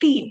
3,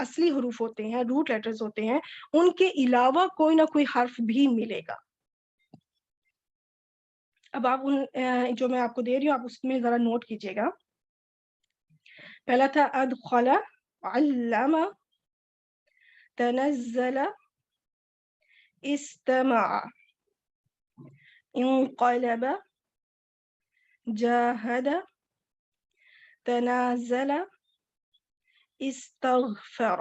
اصلی حروف ہوتے ہیں، روٹ لیٹرز ہوتے ہیں، ان کے علاوہ کوئی نہ کوئی حرف بھی ملے گا. اب آپ ان جو میں آپ کو دے رہی ہوں آپ اس میں ذرا نوٹ کیجیے گا. پہلا تھا ادخل، علم، تنزل، استمع، انقلب، جاہد، تنازل، استغفر.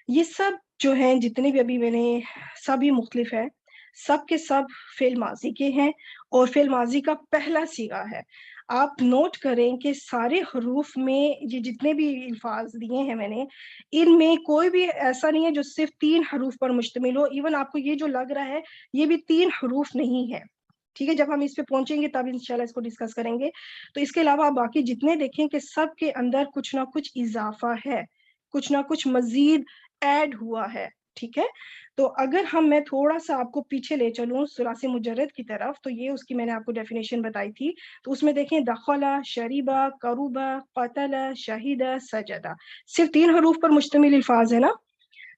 یہ سب جو ہیں جتنے بھی ابھی میں نے سب ہی مختلف ہے، سب کے سب فعل ماضی کے ہیں اور فعل ماضی کا پہلا صیغہ ہے. آپ نوٹ کریں کہ سارے حروف میں یہ جتنے بھی الفاظ دیے ہیں میں نے، ان میں کوئی بھی ایسا نہیں ہے جو صرف 3 حروف پر مشتمل ہو. ایون آپ کو یہ جو لگ رہا ہے یہ بھی 3 حروف نہیں ہے. ٹھیک ہے، جب ہم اس پہ پہنچیں گے تب انشاءاللہ اس کو ڈسکس کریں گے. تو اس کے علاوہ باقی جتنے دیکھیں کہ سب کے اندر کچھ نہ کچھ اضافہ ہے، کچھ نہ کچھ مزید ایڈ ہوا ہے. ٹھیک ہے، تو اگر میں تھوڑا سا آپ کو پیچھے لے چلوں ثلاثی مجرد کی طرف، تو یہ اس کی میں نے آپ کو ڈیفینیشن بتائی تھی. تو اس میں دیکھیں دخلا، شریبا، قروبا، قتل، شہیدہ، سجدہ، صرف 3 حروف پر مشتمل الفاظ ہے نا.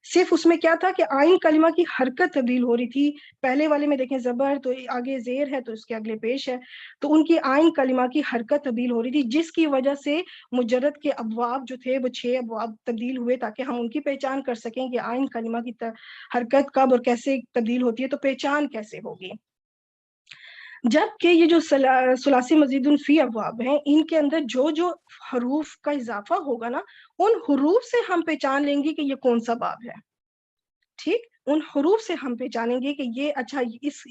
صرف اس میں کیا تھا کہ آئین کلمہ کی حرکت تبدیل ہو رہی تھی. پہلے والے میں دیکھیں زبر تو آگے زیر ہے تو اس کے اگلے پیش ہے، تو ان کی آئین کلمہ کی حرکت تبدیل ہو رہی تھی، جس کی وجہ سے مجرد کے ابواب جو تھے وہ 6 ابواب تبدیل ہوئے، تاکہ ہم ان کی پہچان کر سکیں کہ آئین کلمہ کی حرکت کب اور کیسے تبدیل ہوتی ہے، تو پہچان کیسے ہوگی. جبکہ یہ جو ثلاثی مزید فی ابواب ہیں، ان کے اندر جو جو حروف کا اضافہ ہوگا نا، ان حروف سے ہم پہچان لیں گے کہ یہ کون سا باب ہے. ٹھیک، ان حروف سے ہم پہچانیں گے کہ یہ اچھا اس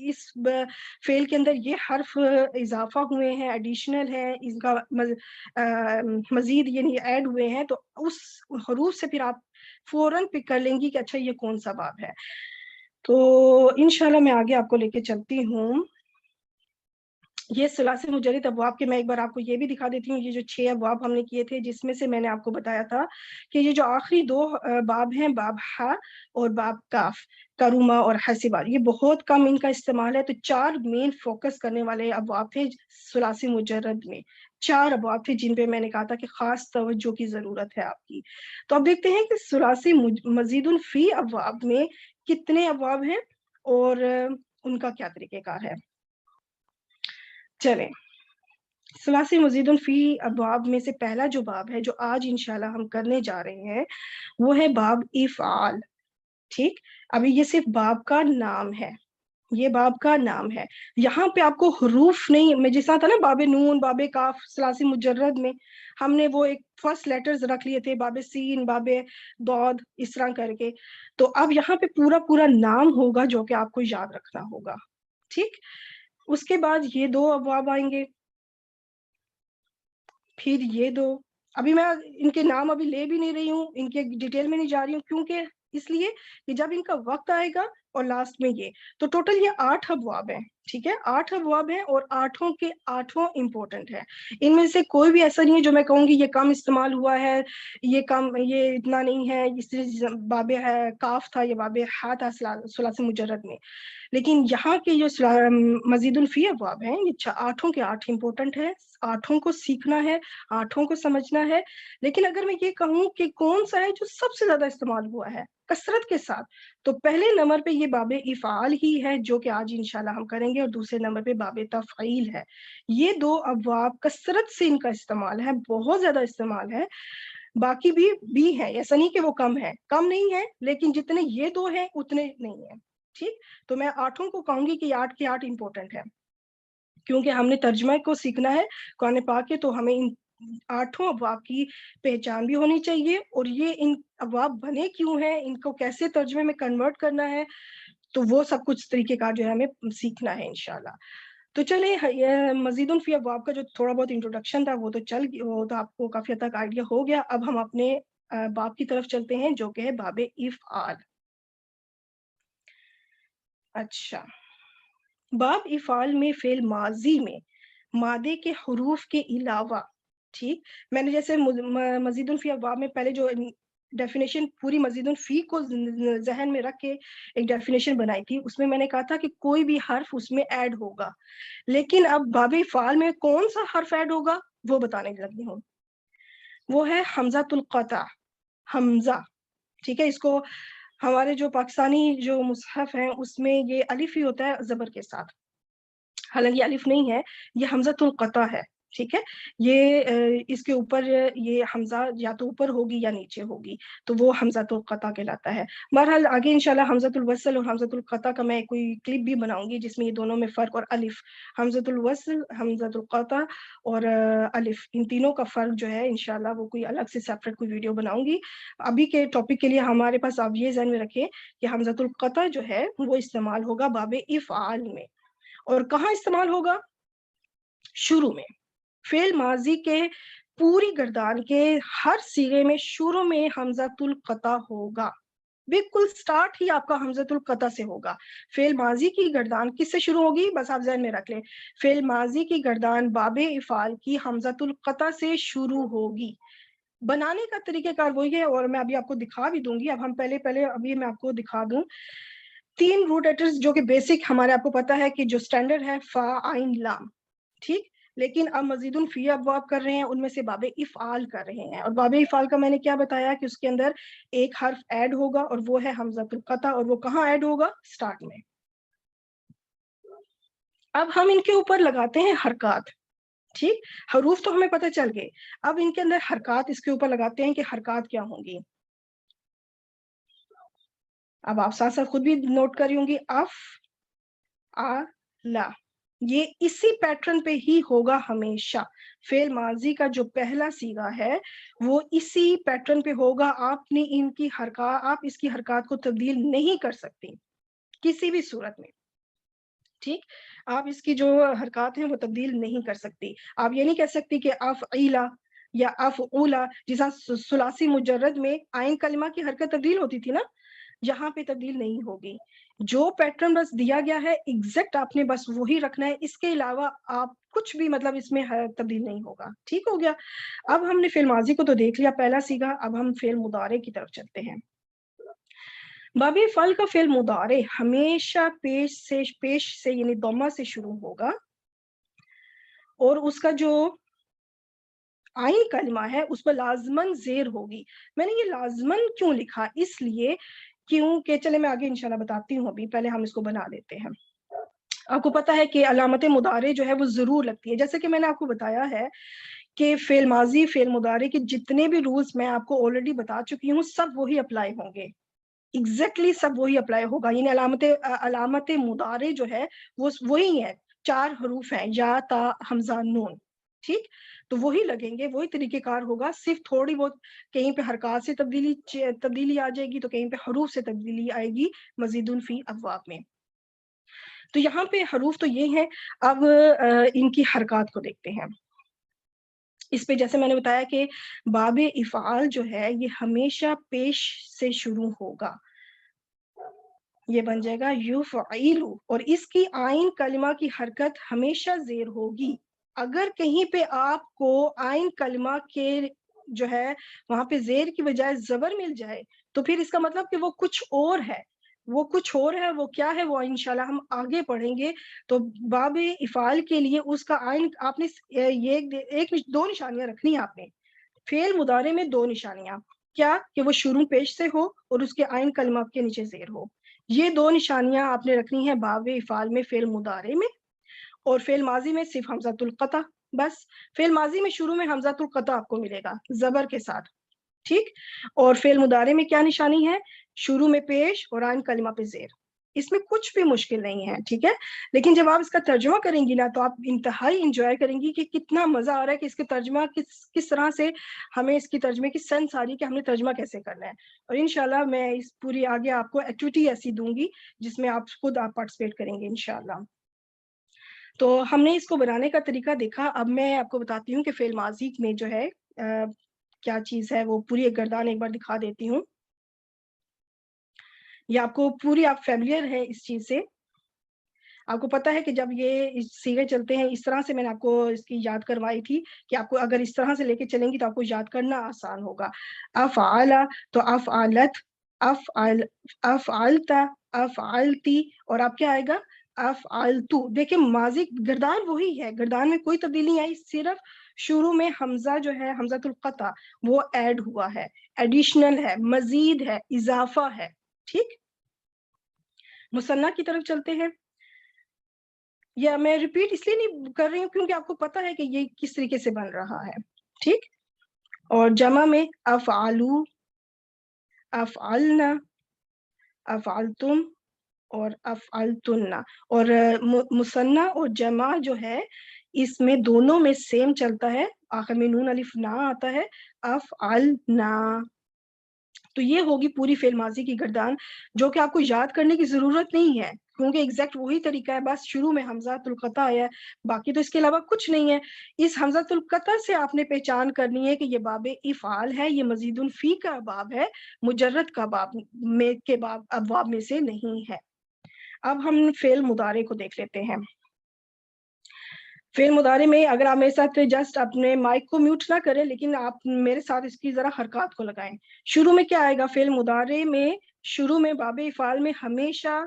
فعل کے اندر یہ حرف اضافہ ہوئے ہیں، ایڈیشنل ہے، اس کا مزید یعنی ایڈ ہوئے ہیں، تو اس حروف سے پھر آپ فوراً پک کر لیں گی کہ اچھا یہ کون سا باب ہے. تو انشاءاللہ میں آگے آپ کو لے کے چلتی ہوں. یہ ثلاثی مجرد ابواب کے میں ایک بار آپ کو یہ بھی دکھا دیتی ہوں. یہ جو 6 ابواب ہم نے کیے تھے، جس میں سے میں نے آپ کو بتایا تھا کہ یہ جو آخری 2 باب ہیں، باب ہا اور باب کاف، کروما اور حسبہ، یہ بہت کم ان کا استعمال ہے. تو 4 مین فوکس کرنے والے ابواب تھے ثلاثی مجرد میں. 4 ابواب تھے جن پہ میں نے کہا تھا کہ خاص توجہ کی ضرورت ہے آپ کی. تو اب دیکھتے ہیں کہ ثلاثی مزید فی ابواب میں کتنے ابواب ہیں اور ان کا کیا طریقہ کار ہے. چلیں، ثلاثی مزید فی ابواب میں سے پہلا جو باب ہے جو آج انشاءاللہ ہم کرنے جا رہے ہیں، وہ ہے باب افعال. ٹھیک، ابھی یہ صرف باب کا نام ہے، یہ باب کا نام ہے. یہاں پہ آپ کو حروف نہیں، میں جس طرح تھا نا باب نون، باب کاف ثلاثی مجرد میں ہم نے وہ ایک فرسٹ لیٹرز رکھ لیے تھے، باب سین، باب ضاد، اس طرح کر کے. تو اب یہاں پہ پورا نام ہوگا جو کہ آپ کو یاد رکھنا ہوگا. ٹھیک، اس کے بعد یہ 2 ابواب آئیں گے، پھر یہ 2. ابھی میں ان کے نام ابھی لے بھی نہیں رہی ہوں، ان کے ڈیٹیل میں نہیں جا رہی ہوں، کیونکہ اس لیے کہ جب ان کا وقت آئے گا اور لاسٹ میں یہ، تو ٹوٹل یہ 8 ابواب ہیں. ٹھیک ہے، 8 ابواب ہیں اور 8 کے 8 امپورٹنٹ ہے. ان میں سے کوئی بھی ایسا نہیں ہے جو میں کہوں گی یہ کم استعمال ہوا ہے، یہ اتنا نہیں ہے. اس باب کاف تھا، یہ باب ہا تھا ثلاثی مجرد میں. لیکن یہاں کے جو مزید الفی ابواب ہیں، یہ 8 کے 8 امپورٹنٹ ہے. 8 کو سیکھنا ہے، 8 کو سمجھنا ہے. لیکن اگر میں یہ کہوں کہ کون سا ہے جو سب سے زیادہ استعمال ہوا ہے کثرت کے ساتھ، تو پہلے نمبر پہ یہ باب افعال ہی ہے جو کہ آج انشاءاللہ ہم کریں گے، اور دوسرے نمبر پہ باب تفعیل ہے. یہ 2 ابواب کثرت سے ان کا استعمال ہے، بہت زیادہ استعمال ہے. باقی بھی ہے، ایسا نہیں کہ وہ کم ہے، کم نہیں ہے، لیکن جتنے یہ 2 ہیں اتنے نہیں ہیں. ٹھیک، تو میں 8 کو کہوں گی کہ 8 کے 8 امپورٹنٹ ہے، کیونکہ ہم نے ترجمہ کو سیکھنا ہے قرآن پاک کے. تو ہمیں ان 8 ابواب کی پہچان بھی ہونی چاہیے، اور یہ ان ابواب بنے کیوں ہیں، ان کو کیسے ترجمے میں کنورٹ کرنا ہے، تو وہ سب کچھ طریقہ کار جو ہے ہمیں سیکھنا ہے انشاءاللہ. تو چلیں، مزید فی ابواب کا جو تھوڑا بہت انٹروڈکشن تھا وہ تو آپ کو کافی حد تک آئیڈیا ہو گیا. اب ہم اپنے باب کی طرف چلتے ہیں جو کہ ہے باب افعال. اچھا، باب افعال میں فعل ماضی میں مادے کے حروف کے علاوہ، ٹھیک، میں نے جیسے مزید فی ابواب میں پہلے جو ڈیفینیشن پوری مزید فی کو ذہن میں رکھ کے ایک ڈیفینیشن بنائی تھی، اس میں نے کہا تھا کہ کوئی بھی حرف اس میں ایڈ ہوگا. لیکن اب باب افعال میں کون سا حرف ایڈ ہوگا وہ بتانے لگی ہوں. وہ ہے حمزۃ القطع، حمزہ. ٹھیک ہے. اس کو ہمارے جو پاکستانی جو مصحف ہیں اس میں یہ الف ہی ہوتا ہے زبر کے ساتھ، حالانکہ الف نہیں ہے، یہ حمزۃ القطع ہے. ٹھیک ہے. یہ اس کے اوپر یہ حمزہ یا تو اوپر ہوگی یا نیچے ہوگی، تو وہ حمزۃ القطع کہلاتا ہے. بہرحال آگے انشاءاللہ حمزۃ الوصل اور حمزۃ القطع کا میں کوئی کلپ بھی بناؤں گی جس میں یہ دونوں میں فرق، اور الف، حمزۃ الوصل، حمزۃ القطع اور الف، ان تینوں کا فرق جو ہے انشاءاللہ وہ کوئی الگ سے سیپریٹ کوئی ویڈیو بناؤں گی. ابھی کے ٹاپک کے لیے ہمارے پاس آپ یہ ذہن میں رکھیں کہ حمزۃ القطع جو ہے وہ استعمال ہوگا باب افعال میں. اور کہاں استعمال ہوگا؟ شروع میں. فعل ماضی کے پوری گردان کے ہر صیغے میں شروع میں حمزۃ القطع ہوگا. بالکل سٹارٹ ہی آپ کا حمزۃ القطع سے ہوگا. فعل ماضی کی گردان کس سے شروع ہوگی؟ بس آپ ذہن میں رکھ لیں، فعل ماضی کی گردان باب افعال کی حمزۃ القطع سے شروع ہوگی. بنانے کا طریقہ کار وہی ہے، اور میں ابھی آپ کو دکھا بھی دوں گی. اب ہم پہلے ابھی میں آپ کو دکھا دوں 3 روٹ لیٹرز جو کہ بیسک ہمارے آپ کو پتا ہے کہ جو سٹینڈرڈ ہے فا عین لام. ٹھیک. لیکن اب مزید فی ابواب کر رہے ہیں، ان میں سے باب افعال کر رہے ہیں. اور باب افعال کا میں نے کیا بتایا کہ اس کے اندر ایک حرف ایڈ ہوگا اور وہ ہے حمزۃ القطع، اور وہ کہاں ایڈ ہوگا؟ سٹارٹ میں. اب ہم ان کے اوپر لگاتے ہیں حرکات. ٹھیک. حروف تو ہمیں پتہ چل گئے، اب ان کے اندر حرکات اس کے اوپر لگاتے ہیں کہ حرکات کیا ہوں گی. اب آپ ساتھ ساتھ خود بھی نوٹ کری ہوں گی. اف، آ، لا، یہ اسی پیٹرن پہ ہی ہوگا ہمیشہ. فعل ماضی کا جو پہلا صیغہ ہے وہ اسی پیٹرن پہ ہوگا. آپ نے ان کی حرکات، آپ اس کی حرکات کو تبدیل نہیں کر سکتی کسی بھی صورت میں. ٹھیک. آپ اس کی جو حرکات ہیں وہ تبدیل نہیں کر سکتی. آپ یہ نہیں کہہ سکتی کہ افعیلا یا افعولا، جیسا ثلاثی مجرد میں آئین کلمہ کی حرکت تبدیل ہوتی تھی نا، یہاں پہ تبدیل نہیں ہوگی. جو پیٹرن بس دیا گیا ہے ایگزیکٹ آپ نے بس وہی رکھنا ہے، اس کے علاوہ آپ کچھ بھی مطلب اس میں تبدیل نہیں ہوگا. ٹھیک ہو گیا. اب ہم نے فعل ماضی کو تو دیکھ لیا پہلا صیغہ، اب ہم فعل مضارع کی طرف چلتے ہیں. باب افعال کا فعل مضارع ہمیشہ پیش سے یعنی ضمہ سے شروع ہوگا، اور اس کا جو آئین کلمہ ہے اس پر لازمن زیر ہوگی. میں نے یہ لازمن کیوں لکھا؟ اس لیے کیونکہ چلے میں آگے انشاءاللہ بتاتی ہوں، ابھی پہلے ہم اس کو بنا لیتے ہیں. آپ کو پتا ہے کہ علامت مضارع جو ہے وہ ضرور لگتی ہے. جیسے کہ میں نے آپ کو بتایا ہے کہ فعل ماضی فعل مضارع کے جتنے بھی رولز میں آپ کو آلریڈی بتا چکی ہوں سب وہی اپلائی ہوں گے. ایگزیکٹلی سب وہی اپلائی ہوگا. یعنی علامت مضارع جو ہے وہ وہی ہے، 4 حروف ہیں، یا، تا، حمزہ، نون. ٹھیک. تو وہی لگیں گے، وہی طریقہ کار ہوگا. صرف تھوڑی بہت کہیں پہ حرکات سے تبدیلی آ جائے گی تو کہیں پہ حروف سے تبدیلی آئے گی مزید فی ابواب میں. تو یہاں پہ حروف تو یہ ہیں. اب ان کی حرکات کو دیکھتے ہیں. اس پہ جیسے میں نے بتایا کہ باب افعال جو ہے یہ ہمیشہ پیش سے شروع ہوگا. یہ بن جائے گا یفعیلو، اور اس کی آئین کلمہ کی حرکت ہمیشہ زیر ہوگی. اگر کہیں پہ آپ کو آئین کلمہ کے جو ہے وہاں پہ زیر کی بجائے زبر مل جائے تو پھر اس کا مطلب کہ وہ کچھ اور ہے. وہ کچھ اور ہے، وہ کیا ہے وہ انشاءاللہ ہم آگے پڑھیں گے. تو باب افعال کے لیے اس کا آئین آپ نے یہ 2 نشانیاں رکھنی ہیں. آپ نے فعل مضارع میں 2 نشانیاں، کیا کہ وہ شروع پیش سے ہو اور اس کے آئین کلمہ کے نیچے زیر ہو. یہ 2 نشانیاں آپ نے رکھنی ہیں باب افعال میں فعل مضارع میں. اور فعل ماضی میں صرف حمزۃ القطع. بس فعل ماضی میں شروع میں حمزۃ القطع آپ کو ملے گا زبر کے ساتھ. ٹھیک. اور فعل مضارع میں کیا نشانی ہے؟ شروع میں پیش اور آئین کلمہ پہ زیر. اس میں کچھ بھی مشکل نہیں ہے. ٹھیک ہے. لیکن جب آپ اس کا ترجمہ کریں گی نا تو آپ انتہائی انجوائے کریں گی کہ کتنا مزہ آ رہا ہے کہ اس کے ترجمہ کس طرح سے ہمیں اس کی ترجمے کی سینس آ رہی ہے کہ ہم نے ترجمہ کیسے کرنا ہے. اور انشاءاللہ میں اس پوری آگے آپ کو ایکٹیویٹی ایسی دوں گی جس میں آپ خود پارٹیسپیٹ کریں گے انشاءاللہ. تو ہم نے اس کو بنانے کا طریقہ دیکھا. اب میں آپ کو بتاتی ہوں کہ فعل ماضی میں جو ہے کیا چیز ہے. وہ پوری ایک گردان ایک بار دکھا دیتی ہوں. یہ آپ کو پوری آپ فیملیئر ہے اس چیز سے. آپ کو پتا ہے کہ جب یہ صیغے چلتے ہیں اس طرح سے، میں نے آپ کو اس کی یاد کروائی تھی کہ آپ کو اگر اس طرح سے لے کے چلیں گی تو آپ کو یاد کرنا آسان ہوگا. افعال تو افعالت، افعلت، افعلتی، اور آپ کیا آئے گا؟ افعلتو. دیکھیں ماضی گردان وہی ہے، گردان میں کوئی تبدیلی نہیں آئی، صرف شروع میں حمزہ جو ہے حمزۃ القطع وہ ایڈ ہوا ہے، ایڈیشنل ہے، مزید ہے، اضافہ ہے. ٹھیک، مثنیٰ کی طرف چلتے ہیں. یا میں ریپیٹ اس لیے نہیں کر رہی ہوں کیونکہ آپ کو پتا ہے کہ یہ کس طریقے سے بن رہا ہے. ٹھیک، اور جمع میں افعلوا، افعلنا، افعلتم اور افعلتن. اور مثنیٰ اور جمع جو ہے اس میں دونوں میں سیم چلتا ہے، آخر میں نون الف نا آتا ہے، افعلنا. تو یہ ہوگی پوری فعل ماضی کی گردان، جو کہ آپ کو یاد کرنے کی ضرورت نہیں ہے کیونکہ ایگزیکٹ وہی طریقہ ہے، بس شروع میں حمزۃ القطع آیا ہے، باقی تو اس کے علاوہ کچھ نہیں ہے. اس حمزۃ القطع سے آپ نے پہچان کرنی ہے کہ یہ باب افعال ہے، یہ مزید فی کا باب ہے، مجرد کا باب میں کے باب ابواب میں سے نہیں ہے. اب ہم فعل مضارع کو دیکھ لیتے ہیں. فعل مضارع میں اگر آپ میرے ساتھ جسٹ اپنے مائک کو میوٹ نہ کریں لیکن آپ میرے ساتھ اس کی ذرا حرکات کو لگائیں. شروع میں کیا آئے گا فعل مضارع میں؟ شروع میں باب افعال میں ہمیشہ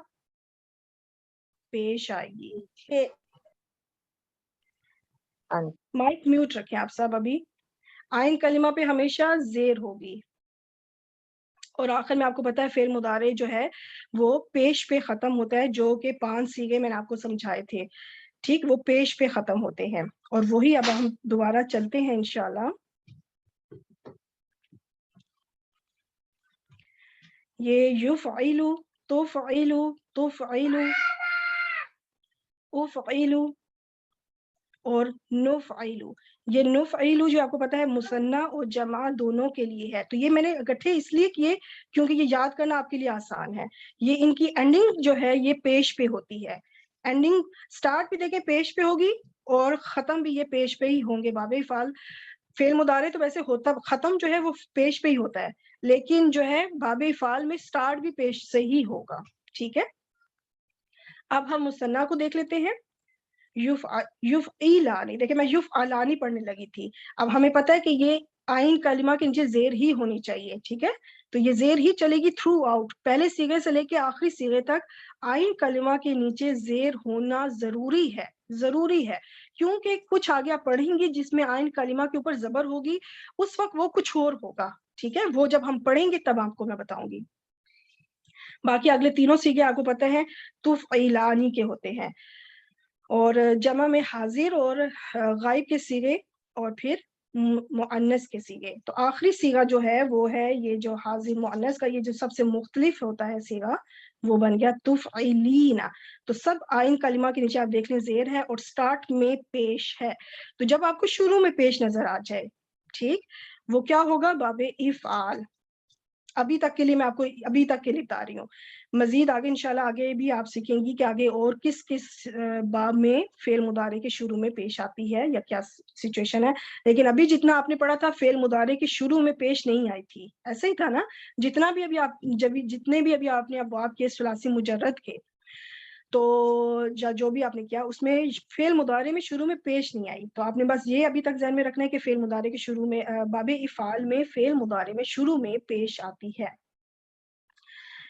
پیش آئے گی. مائک میوٹ رکھیں آپ سب ابھی. آئین کلمہ پہ ہمیشہ زیر ہوگی. اور آخر میں آپ کو پتا ہے فعل مضارع جو ہے وہ پیش پہ ختم ہوتا ہے، جو کہ 5 صیغے میں نے آپ کو سمجھائے تھے. ٹھیک، وہ پیش پہ ختم ہوتے ہیں، اور وہی اب ہم دوبارہ چلتے ہیں انشاءاللہ. یہ یفعلو، تفعلو، تفعلو، افعلو اور نفعلو. یہ نفعلو جو آپ کو پتا ہے مثنیٰ اور جمع دونوں کے لیے ہے. تو یہ میں نے اکٹھے اس لیے کیے کیونکہ یہ یاد کرنا آپ کے لیے آسان ہے. یہ ان کی اینڈنگ جو ہے یہ پیش پہ ہوتی ہے. اینڈنگ سٹارٹ بھی دیکھیں پیش پہ ہوگی اور ختم بھی یہ پیش پہ ہی ہوں گے. باب افعال فعل مضارع تو ویسے ہوتا، ختم جو ہے وہ پیش پہ ہی ہوتا ہے، لیکن جو ہے باب افعال میں سٹارٹ بھی پیش سے ہی ہوگا. ٹھیک ہے، اب ہم مثنیٰ کو دیکھ لیتے ہیں. یفعلانی، دیکھیں میں یفعلانی پڑھنے لگی تھی. اب ہمیں پتہ ہے کہ یہ آئین کلمہ کے نیچے زیر ہی ہونی چاہیے. ٹھیک ہے، تو یہ زیر ہی چلے گی تھرو آؤٹ، پہلے صیغے سے لے کے آخری صیغے تک آئین کلمہ کے نیچے زیر ہونا ضروری ہے. ضروری ہے کیونکہ کچھ آگے آپ پڑھیں گے جس میں آئین کلمہ کے اوپر زبر ہوگی، اس وقت وہ کچھ اور ہوگا. ٹھیک ہے، وہ جب ہم پڑھیں گے تب آپ کو میں بتاؤں گی. باقی اگلے تینوں صیغے آپ کو پتہ ہے تفعیلانی کے ہوتے ہیں، اور جمع میں حاضر اور غائب کے صیغے اور پھر مؤنث کے صیغے. تو آخری صیغہ جو ہے وہ ہے یہ جو حاضر مؤنث کا، یہ جو سب سے مختلف ہوتا ہے صیغہ، وہ بن گیا تفعیلینا. تو سب آئین کلمہ کے نیچے آپ دیکھ لیں زیر ہے اور سٹارٹ میں پیش ہے. تو جب آپ کو شروع میں پیش نظر آ جائے، ٹھیک، وہ کیا ہوگا؟ باب افعال. ابھی تک کے لیے میں آپ کو ابھی تک کے لیے بتا رہی ہوں. مزید آگے انشاءاللہ آگے بھی آپ سیکھیں گی کہ آگے اور کس کس باب میں فعل مضارع کے شروع میں پیش آتی ہے یا کیا سچویشن ہے. لیکن ابھی جتنا آپ نے پڑھا تھا فعل مضارع کے شروع میں پیش نہیں آئی تھی، ایسا ہی تھا نا؟ جتنا بھی ابھی آپ جتنے بھی ابھی آپ نے ابواب کے ثلاثی مجرد کے، تو جو بھی آپ نے کیا اس میں فعل مضارع میں شروع میں پیش نہیں آئی. تو آپ نے بس یہ ابھی تک ذہن میں رکھنا ہے کہ فعل مضارع کے شروع میں باب افعال میں فعل مضارع میں شروع میں پیش آتی ہے.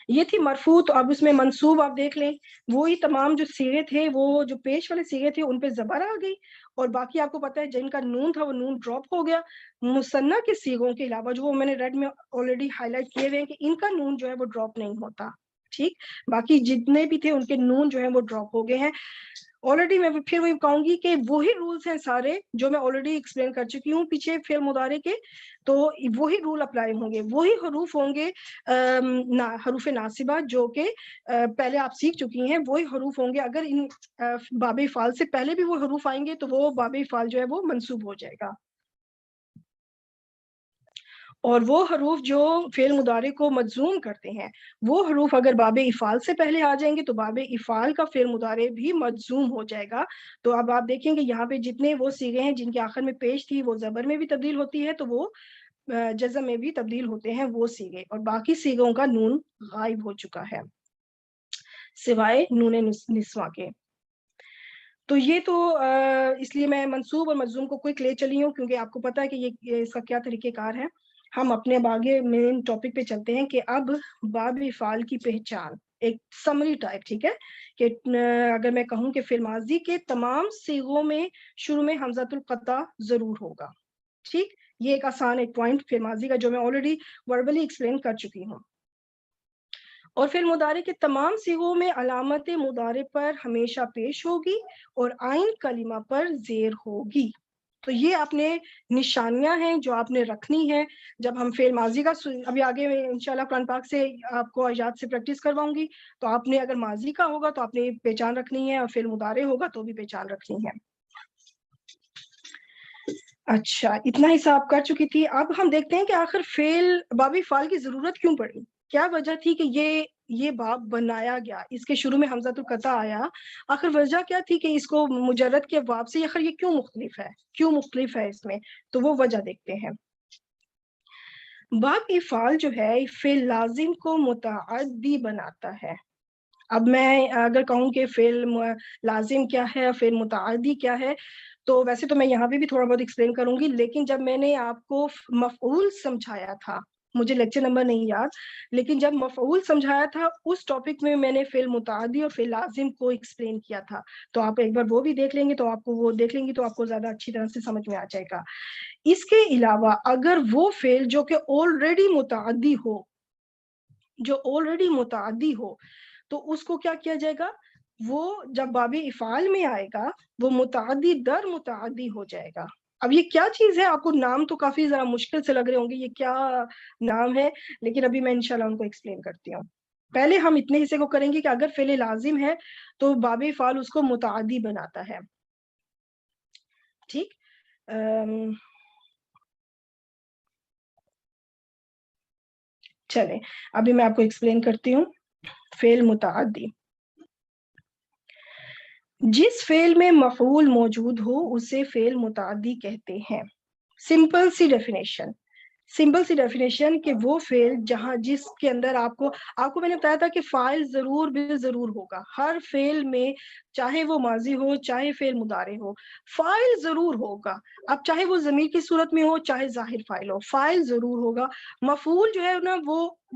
یہ تھی مرفوع. تو اب اس میں منصوب آپ دیکھ لیں، وہی تمام جو صیغے تھے، وہ جو پیش والے صیغے تھے ان پہ زبر آ گئی، اور باقی آپ کو پتہ ہے جن کا نون تھا وہ نون ڈراپ ہو گیا. مثنیٰ کے صیغوں کے علاوہ جو میں نے ریڈ میں آلریڈی ہائی لائٹ کیے ہوئے ہیں کہ ان کا نون جو ہے وہ ڈراپ نہیں ہوتا. ٹھیک، باقی جتنے بھی تھے ان کے نون جو ہیں وہ ڈراپ ہو گئے ہیں. آلریڈی میں پھر وہی کہوں گی کہ وہی رولز ہیں سارے جو میں آلریڈی ایکسپلین کر چکی ہوں پیچھے فعل مضارع کے. تو وہی رول اپلائی ہوں گے، وہی حروف ہوں گے حروف ناصبہ جو کہ پہلے آپ سیکھ چکی ہیں، وہی حروف ہوں گے. اگر ان باب افعال سے پہلے بھی وہ حروف آئیں گے تو وہ باب افعال جو ہے وہ منصوب ہو جائے گا. اور وہ حروف جو فعل مضارع کو مجزوم کرتے ہیں، وہ حروف اگر باب افعال سے پہلے آ جائیں گے تو باب افعال کا فعل مضارع بھی مجزوم ہو جائے گا. تو اب آپ دیکھیں گے یہاں پہ جتنے وہ صیغے ہیں جن کے آخر میں پیش تھی وہ زبر میں بھی تبدیل ہوتی ہے، تو وہ جزم میں بھی تبدیل ہوتے ہیں وہ صیغے، اور باقی صیغوں کا نون غائب ہو چکا ہے سوائے نون نسواں کے. تو یہ تو اس لیے میں منصوب اور مجزوم کو کوئک لے چلی ہوں کیونکہ آپ کو پتا ہے کہ یہ اس کا کیا طریقہ کار ہے. ہم اپنے آگے مین ٹاپک پہ چلتے ہیں کہ اب باب افعال کی پہچان. ایک سمری ٹائپ, ٹھیک ہے, کہ اگر میں کہوں کہ فعل ماضی کے تمام صیغوں میں شروع میں حمزۃ القطع ضرور ہوگا. ٹھیک, یہ ایک آسان ایک پوائنٹ فعل ماضی کا جو میں آلریڈی وربلی ایکسپلین کر چکی ہوں. اور فعل مضارع کے تمام صیغوں میں علامت مضارع پر ہمیشہ پیش ہوگی اور عین کلمہ پر زیر ہوگی. تو یہ اپنے نشانیاں ہیں جو آپ نے رکھنی ہے جب ہم فعل ماضی کا, ابھی آگے انشاءاللہ قرآن پاک سے آپ کو آیات سے پریکٹس کرواؤں گی, تو آپ نے اگر ماضی کا ہوگا تو آپ نے پہچان رکھنی ہے, اور فعل مضارع ہوگا تو بھی پہچان رکھنی ہے. اچھا, اتنا حصہ آپ کر چکی تھی. اب ہم دیکھتے ہیں کہ آخر فعل باب افعال کی ضرورت کیوں پڑی, کیا وجہ تھی کہ یہ باب بنایا گیا, اس کے شروع میں حمزۃ القطع آیا, آخر وجہ کیا تھی کہ اس کو مجرد کے باب سے آخر یہ کیوں مختلف ہے اس میں, تو وہ وجہ دیکھتے ہیں. باب افعال جو ہے فعل لازم کو متعدی بناتا ہے. اب میں اگر کہوں کہ فعل لازم کیا ہے اور فعل متعدی کیا ہے, تو ویسے تو میں یہاں بھی تھوڑا بہت ایکسپلین کروں گی, لیکن جب میں نے آپ کو مفعول سمجھایا تھا, مجھے لیکچر نمبر نہیں یاد, لیکن جب مفعول سمجھایا تھا اس ٹاپک میں نے فعل متعدی اور فعل لازم کو ایکسپلین کیا تھا, تو آپ ایک بار وہ بھی دیکھ لیں گے تو آپ کو زیادہ اچھی طرح سے سمجھ میں آ جائے گا. اس کے علاوہ اگر وہ فعل جو کہ آلریڈی متعدی ہو تو اس کو کیا کیا جائے گا, وہ جب باب افعال میں آئے گا وہ متعدی در متعدی ہو جائے گا. اب یہ کیا چیز ہے, آپ کو نام تو کافی ذرا مشکل سے لگ رہے ہوں گے, یہ کیا نام ہے, لیکن ابھی میں انشاءاللہ ان کو ایکسپلین کرتی ہوں. پہلے ہم اتنے حصے کو کریں گے کہ اگر فعل لازم ہے تو باب افعال اس کو متعدی بناتا ہے. ٹھیک, چلیں ابھی میں آپ کو ایکسپلین کرتی ہوں. فعل متعدی, جس فعل میں مفعول موجود ہو اسے فعل متعدی کہتے ہیں. سمپل سی ڈیفینیشن کہ وہ فعل جس کے اندر آپ کو میں نے بتایا تھا کہ فاعل ضرور بے ضرور ہوگا. ہر فعل میں چاہے وہ ماضی ہو چاہے فعل مضارع ہو, فاعل ضرور ہوگا. اب چاہے وہ ضمیر کی صورت میں ہو چاہے ظاہر فاعل ہو, فاعل ضرور ہوگا. مفعول جو ہے نا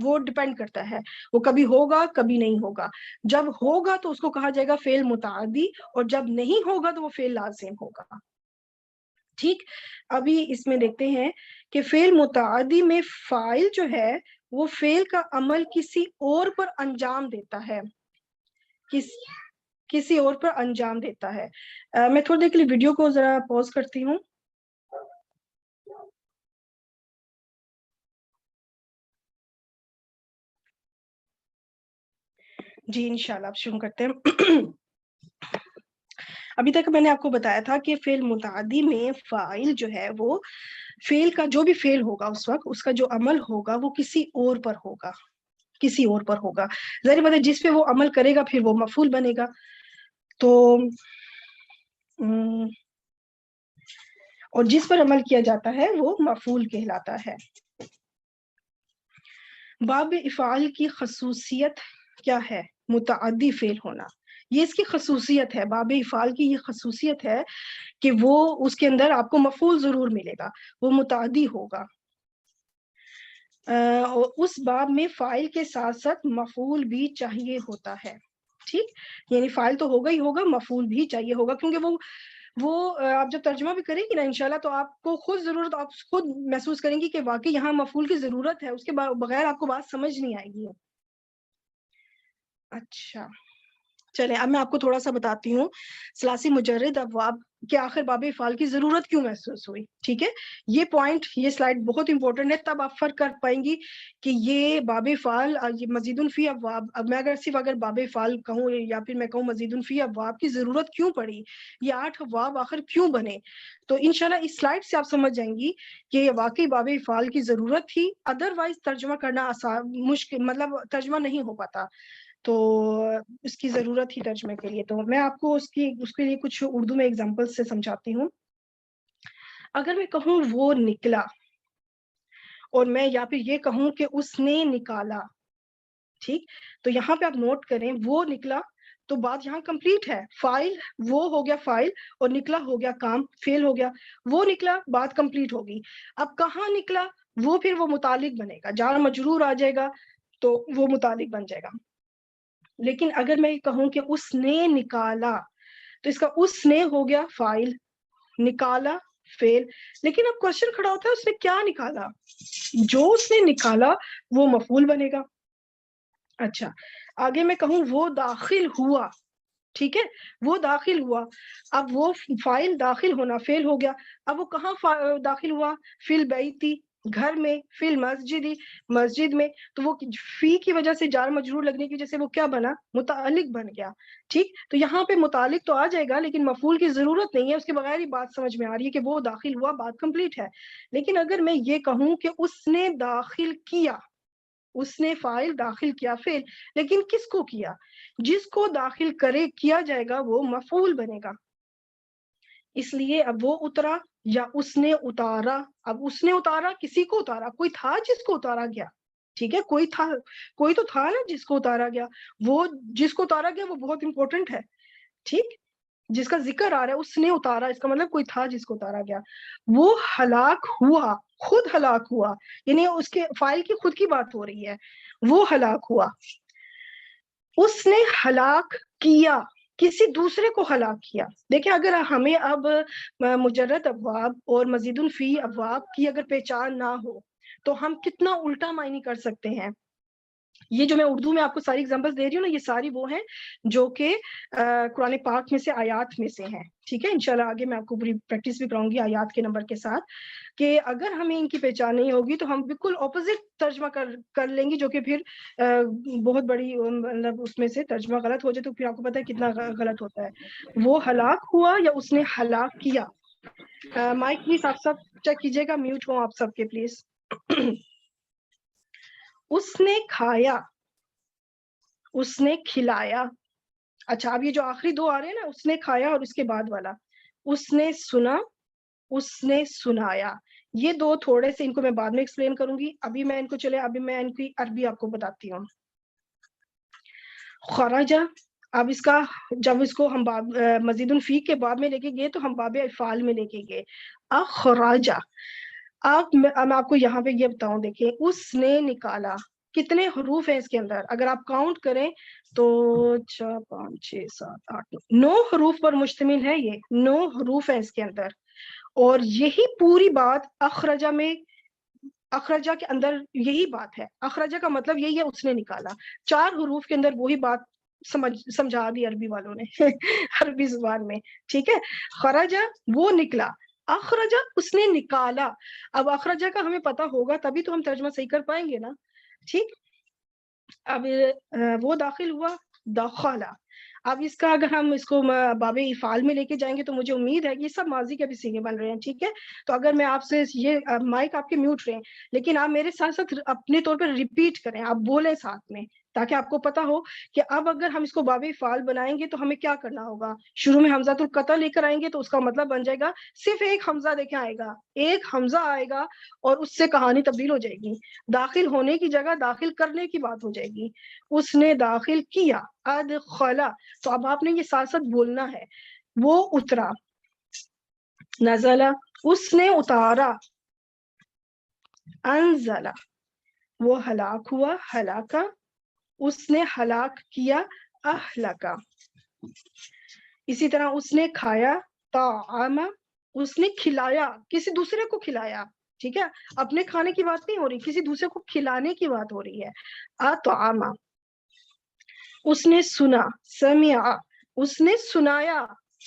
وہ ڈیپینڈ کرتا ہے, وہ کبھی ہوگا کبھی نہیں ہوگا. جب ہوگا تو اس کو کہا جائے گا فعل متعدی, اور جب نہیں ہوگا تو وہ فعل لازم ہوگا. ٹھیک, ابھی اس میں دیکھتے ہیں کہ فعل متعدی میں فاعل جو ہے وہ فعل کا عمل کسی اور پر انجام دیتا ہے. میں تھوڑی دیر کے لیے ویڈیو کو ذرا پوز کرتی ہوں. جی انشاءاللہ آپ شروع کرتے ہیں. ابھی تک میں نے آپ کو بتایا تھا کہ فعل متعدی میں فاعل جو ہے وہ فعل کا جو بھی فعل ہوگا اس وقت اس کا جو عمل ہوگا وہ کسی اور پر ہوگا. ظاہر بات ہے جس پہ وہ عمل کرے گا پھر وہ مفعول بنے گا. تو اور جس پر عمل کیا جاتا ہے وہ مفعول کہلاتا ہے. باب افعال کی خصوصیت کیا ہے, متعدی فعل ہونا. یہ اس کی خصوصیت ہے, باب افعال کی یہ خصوصیت ہے کہ وہ اس کے اندر آپ کو مفعول ضرور ملے گا, وہ متعدی ہوگا. اس باب میں فاعل کے ساتھ ساتھ مفعول بھی چاہیے ہوتا ہے. ٹھیک, یعنی فاعل تو ہوگا ہی ہوگا, مفعول بھی چاہیے ہوگا, کیونکہ وہ آپ جب ترجمہ بھی کریں گی نا انشاءاللہ تو آپ کو آپ خود محسوس کریں گی کہ واقعی یہاں مفعول کی ضرورت ہے, اس کے بغیر آپ کو بات سمجھ نہیں آئے گی. اچھا چلیں, اب میں آپ کو تھوڑا سا بتاتی ہوں ثلاثی مجرد ابواب کہ آخر باب افعال کی ضرورت کیوں محسوس ہوئی. ٹھیک ہے, یہ پوائنٹ یہ سلائیڈ بہت امپورٹنٹ ہے, تب آپ فرق کر پائیں گی کہ یہ باب افعال مزید فی ابواب. اب میں اگر باب افعال کہوں یا پھر میں کہوں مزید فی ابواب کی ضرورت کیوں پڑی, یہ 8 ابواب آخر کیوں بنے, تو انشاءاللہ اس سلائیڈ سے آپ سمجھ جائیں گی کہ یہ واقعی باب افعال کی ضرورت تھی. ادروائز ترجمہ کرنا مشکل, مطلب ترجمہ نہیں ہو پاتا, تو اس کی ضرورت ہی ترجمے کے لیے. تو میں آپ کو اس کے لیے کچھ اردو میں ایگزامپل سے سمجھاتی ہوں. اگر میں کہوں وہ نکلا, اور میں یا پھر یہ کہوں کہ اس نے نکالا, ٹھیک, تو یہاں پہ آپ نوٹ کریں وہ نکلا تو بات یہاں کمپلیٹ ہے. فائل وہ ہو گیا فائل, اور نکلا ہو گیا کام, فعل ہو گیا. وہ نکلا, بات کمپلیٹ ہوگی. اب کہاں نکلا, وہ پھر وہ متعلق بنے گا, جار مجرور آ جائے گا تو وہ متعلق بن جائے گا. لیکن اگر میں کہوں کہ اس نے نکالا تو اس کا اس نے ہو گیا فاعل, نکالا فعل, لیکن اب کوشچن کھڑا ہوتا ہے اس نے کیا نکالا, جو اس نے نکالا وہ مفعول بنے گا. اچھا آگے میں کہوں وہ داخل ہوا, ٹھیک ہے, وہ داخل ہوا, اب وہ فاعل داخل ہونا فعل ہو گیا. اب وہ کہاں داخل ہوا, فی البیتی گھر میں, فی المسجدی مسجد میں, تو وہ فی کی وجہ سے جار مجرور لگنے کی وجہ سے وہ کیا بنا, متعلق بن گیا. ٹھیک, تو یہاں پہ متعلق تو آ جائے گا لیکن مفعول کی ضرورت نہیں ہے, اس کے بغیر ہی بات سمجھ میں آ رہی ہے کہ وہ داخل ہوا, بات کمپلیٹ ہے. لیکن اگر میں یہ کہوں کہ اس نے داخل کیا, اس نے فاعل داخل کیا فعل, لیکن کس کو کیا, جس کو داخل کرے کیا جائے گا وہ مفعول بنے گا. اس لیے اب وہ اترا یا اس نے اتارا, اب اس نے اتارا کسی کو اتارا, کوئی تھا جس کو اتارا گیا, ٹھیک ہے, کوئی تھا, کوئی تو تھا نا جس کو اتارا گیا, وہ جس کو اتارا گیا وہ بہت امپورٹنٹ ہے. ٹھیک, جس کا ذکر آ رہا ہے اس نے اتارا, اس کا مطلب کوئی تھا جس کو اتارا گیا. وہ ہلاک ہوا, خود ہلاک ہوا, یعنی اس کے فاعل کی خود کی بات ہو رہی ہے, وہ ہلاک ہوا. اس نے ہلاک کیا, کسی دوسرے کو ہلاک کیا. دیکھیں اگر ہمیں اب مجرد ابواب اور مزید الفی ابواب کی اگر پہچان نہ ہو تو ہم کتنا الٹا معنی کر سکتے ہیں. یہ جو میں اردو میں آپ کو ساری ایگزامپلس دے رہی ہوں نا, یہ ساری وہ ہیں جو کہ قرآن پاک میں سے آیات میں سے ہیں. ٹھیک ہے, انشاءاللہ آگے میں آپ کو پوری پریکٹس بھی کراؤں گی آیات کے نمبر کے ساتھ, کہ اگر ہمیں ان کی پہچان نہیں ہوگی تو ہم بالکل اپوزٹ ترجمہ کر لیں گی, جو کہ پھر بہت بڑی مطلب اس میں سے ترجمہ غلط ہو جائے تو پھر آپ کو پتہ ہے کتنا غلط ہوتا ہے. وہ ہلاک ہوا یا اس نے ہلاک کیا. مائک پلیز آپ سب چیک کیجیے گا, میوٹ ہوں آپ سب کے پلیز. اس نے کھایا, اس نے کھلایا. اچھا اب یہ جو آخری دو آ رہے ہیں نا, اس نے کھایا اور اس کے بعد والا, اس نے سنا, اس نے سنایا, یہ دو تھوڑے سے ان کو میں بعد میں ایکسپلین کروں گی. ابھی میں ان کی عربی آپ کو بتاتی ہوں. خرجہ, اب اس کا جب اس کو ہم مزید الفی کے باب میں لے کے گئے تو ہم باب افعال میں لے کے گئے. اخراجہ, اب میں آپ کو یہاں پہ یہ بتاؤں, دیکھیں اس نے نکالا, کتنے حروف ہیں اس کے اندر, اگر آپ کاؤنٹ کریں تو 4 5 6 7 8 9 حروف پر مشتمل ہے. یہ 9 حروف ہیں اس کے اندر, اور یہی پوری بات اخرجہ میں, اخرجہ کے اندر یہی بات ہے. اخرجہ کا مطلب یہی ہے اس نے نکالا, 4 حروف کے اندر وہی بات سمجھا دی عربی والوں نے عربی زبان میں. ٹھیک ہے, خرجہ وہ نکلا, اخرجہ اس نے نکالا. اب اخرجہ کا ہمیں پتا ہوگا تبھی تو ہم ترجمہ صحیح کر پائیں گے نا. ٹھیک, اب وہ داخل ہوا, داخلہ. اب اس کا اگر ہم اس کو باب افعال میں لے کے جائیں گے تو مجھے امید ہے کہ یہ سب ماضی کے بھی صیغے بن رہے ہیں. ٹھیک ہے, تو اگر میں آپ سے یہ مائک آپ کے میوٹ رہے ہیں, لیکن آپ میرے ساتھ ساتھ اپنے طور پر ریپیٹ کریں, آپ بولیں ساتھ میں, تاکہ آپ کو پتا ہو کہ اب اگر ہم اس کو باب افعال بنائیں گے تو ہمیں کیا کرنا ہوگا. شروع میں حمزۃ القطع لے کر آئیں گے تو اس کا مطلب بن جائے گا صرف ایک حمزہ دیکھیں آئے گا, ایک حمزہ آئے گا اور اس سے کہانی تبدیل ہو جائے گی. داخل ہونے کی جگہ داخل کرنے کی بات ہو جائے گی. اس نے داخل کیا, ادخلا, تو اب آپ نے یہ ساتھ ساتھ بولنا ہے. وہ اترا, نزلہ, اس نے اتارا, انزلہ, وہ ہلاک ہوا, ہلاکا, اس نے ہلاک کیا, اہلکا. اسی طرح اس نے کھایا, طعام, اس نے کھلایا, کسی دوسرے کو کھلایا. ٹھیک ہے, اپنے کھانے کی بات نہیں ہو رہی, کسی دوسرے کو کھلانے کی بات ہو رہی ہے. اطعام, اس نے سنا, سمع, اس نے سنایا.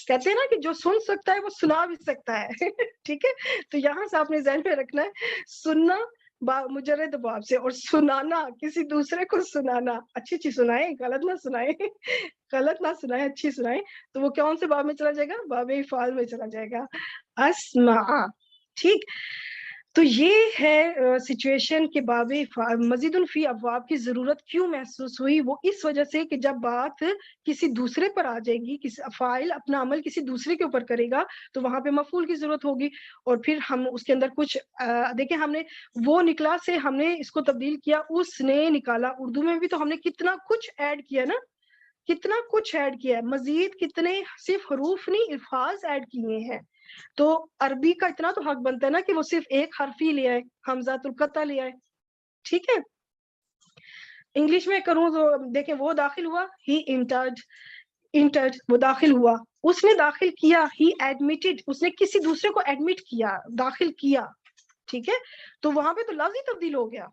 کہتے ہیں نا کہ جو سن سکتا ہے وہ سنا بھی سکتا ہے. ٹھیک ہے, تو یہاں سے آپ نے ذہن میں رکھنا ہے, سننا مجرد باب سے, اور سنانا کسی دوسرے کو سنانا. اچھی سنائیں, غلط نہ سنائیں, غلط نہ سنائیں, اچھی سنائیں. تو وہ کون سے باب میں چلا جائے گا, باب افعال میں چلا جائے گا. اسمع. ٹھیک, تو یہ ہے سچویشن کے باب مزید الفی ابواب کی ضرورت کیوں محسوس ہوئی. وہ اس وجہ سے کہ جب بات کسی دوسرے پر آ جائے گی, کسی فاعل اپنا عمل کسی دوسرے کے اوپر کرے گا تو وہاں پہ مفعول کی ضرورت ہوگی. اور پھر ہم اس کے اندر کچھ دیکھیں, ہم نے وہ نکلا سے ہم نے اس کو تبدیل کیا, اس نے نکالا. اردو میں بھی تو ہم نے کتنا کچھ ایڈ کیا نا, کتنا کچھ ایڈ کیا ہے, مزید کتنے صرف حروف نہیں الفاظ ایڈ کیے ہیں. تو عربی کا اتنا تو حق بنتا ہے نا کہ وہ صرف ایک حرف ہی لے آئے, حمزۃ القطع لے آئے. ٹھیک ہے, انگلش میں کروں تو دیکھیں وہ داخل ہوا, ہی انٹرڈ وہ داخل ہوا, اس نے داخل کیا, ہی ایڈمیٹڈ اس نے کسی دوسرے کو ایڈمٹ کیا, داخل کیا, ٹھیک ہے, تو وہاں پہ تو لفظ ہی تبدیل ہو گیا,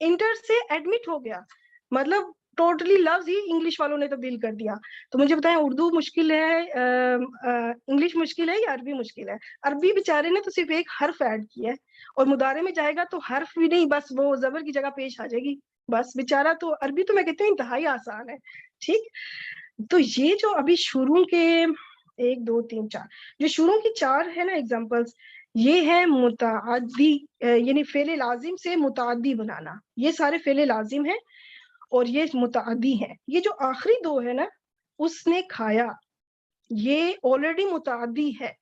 انٹر سے ایڈمٹ ہو گیا, مطلب ٹوٹلی لفظ ہی انگلش والوں نے تبدیل کر دیا. تو مجھے بتائیں اردو مشکل ہے, انگلش مشکل ہے یا عربی مشکل ہے؟ عربی بیچارے نے تو صرف ایک حرف ایڈ کیا ہے, اور مضارع میں جائے گا تو حرف بھی نہیں, بس وہ زبر کی جگہ پیش آ جائے گی, بس بیچارہ. تو عربی تو میں کہتی ہوں انتہائی آسان ہے, ٹھیک. تو یہ جو ابھی شروع کے 1 2 3 4 جو شروع کی 4 ہے نا ایگزامپلس, یہ ہے متعدی, یعنی فعل لازم سے متعدی بنانا, یہ سارے فعل لازم ہیں اور یہ متعدی ہیں. یہ جو آخری 2 ہے نا, اس نے کھایا, یہ آلریڈی متعدی ہے,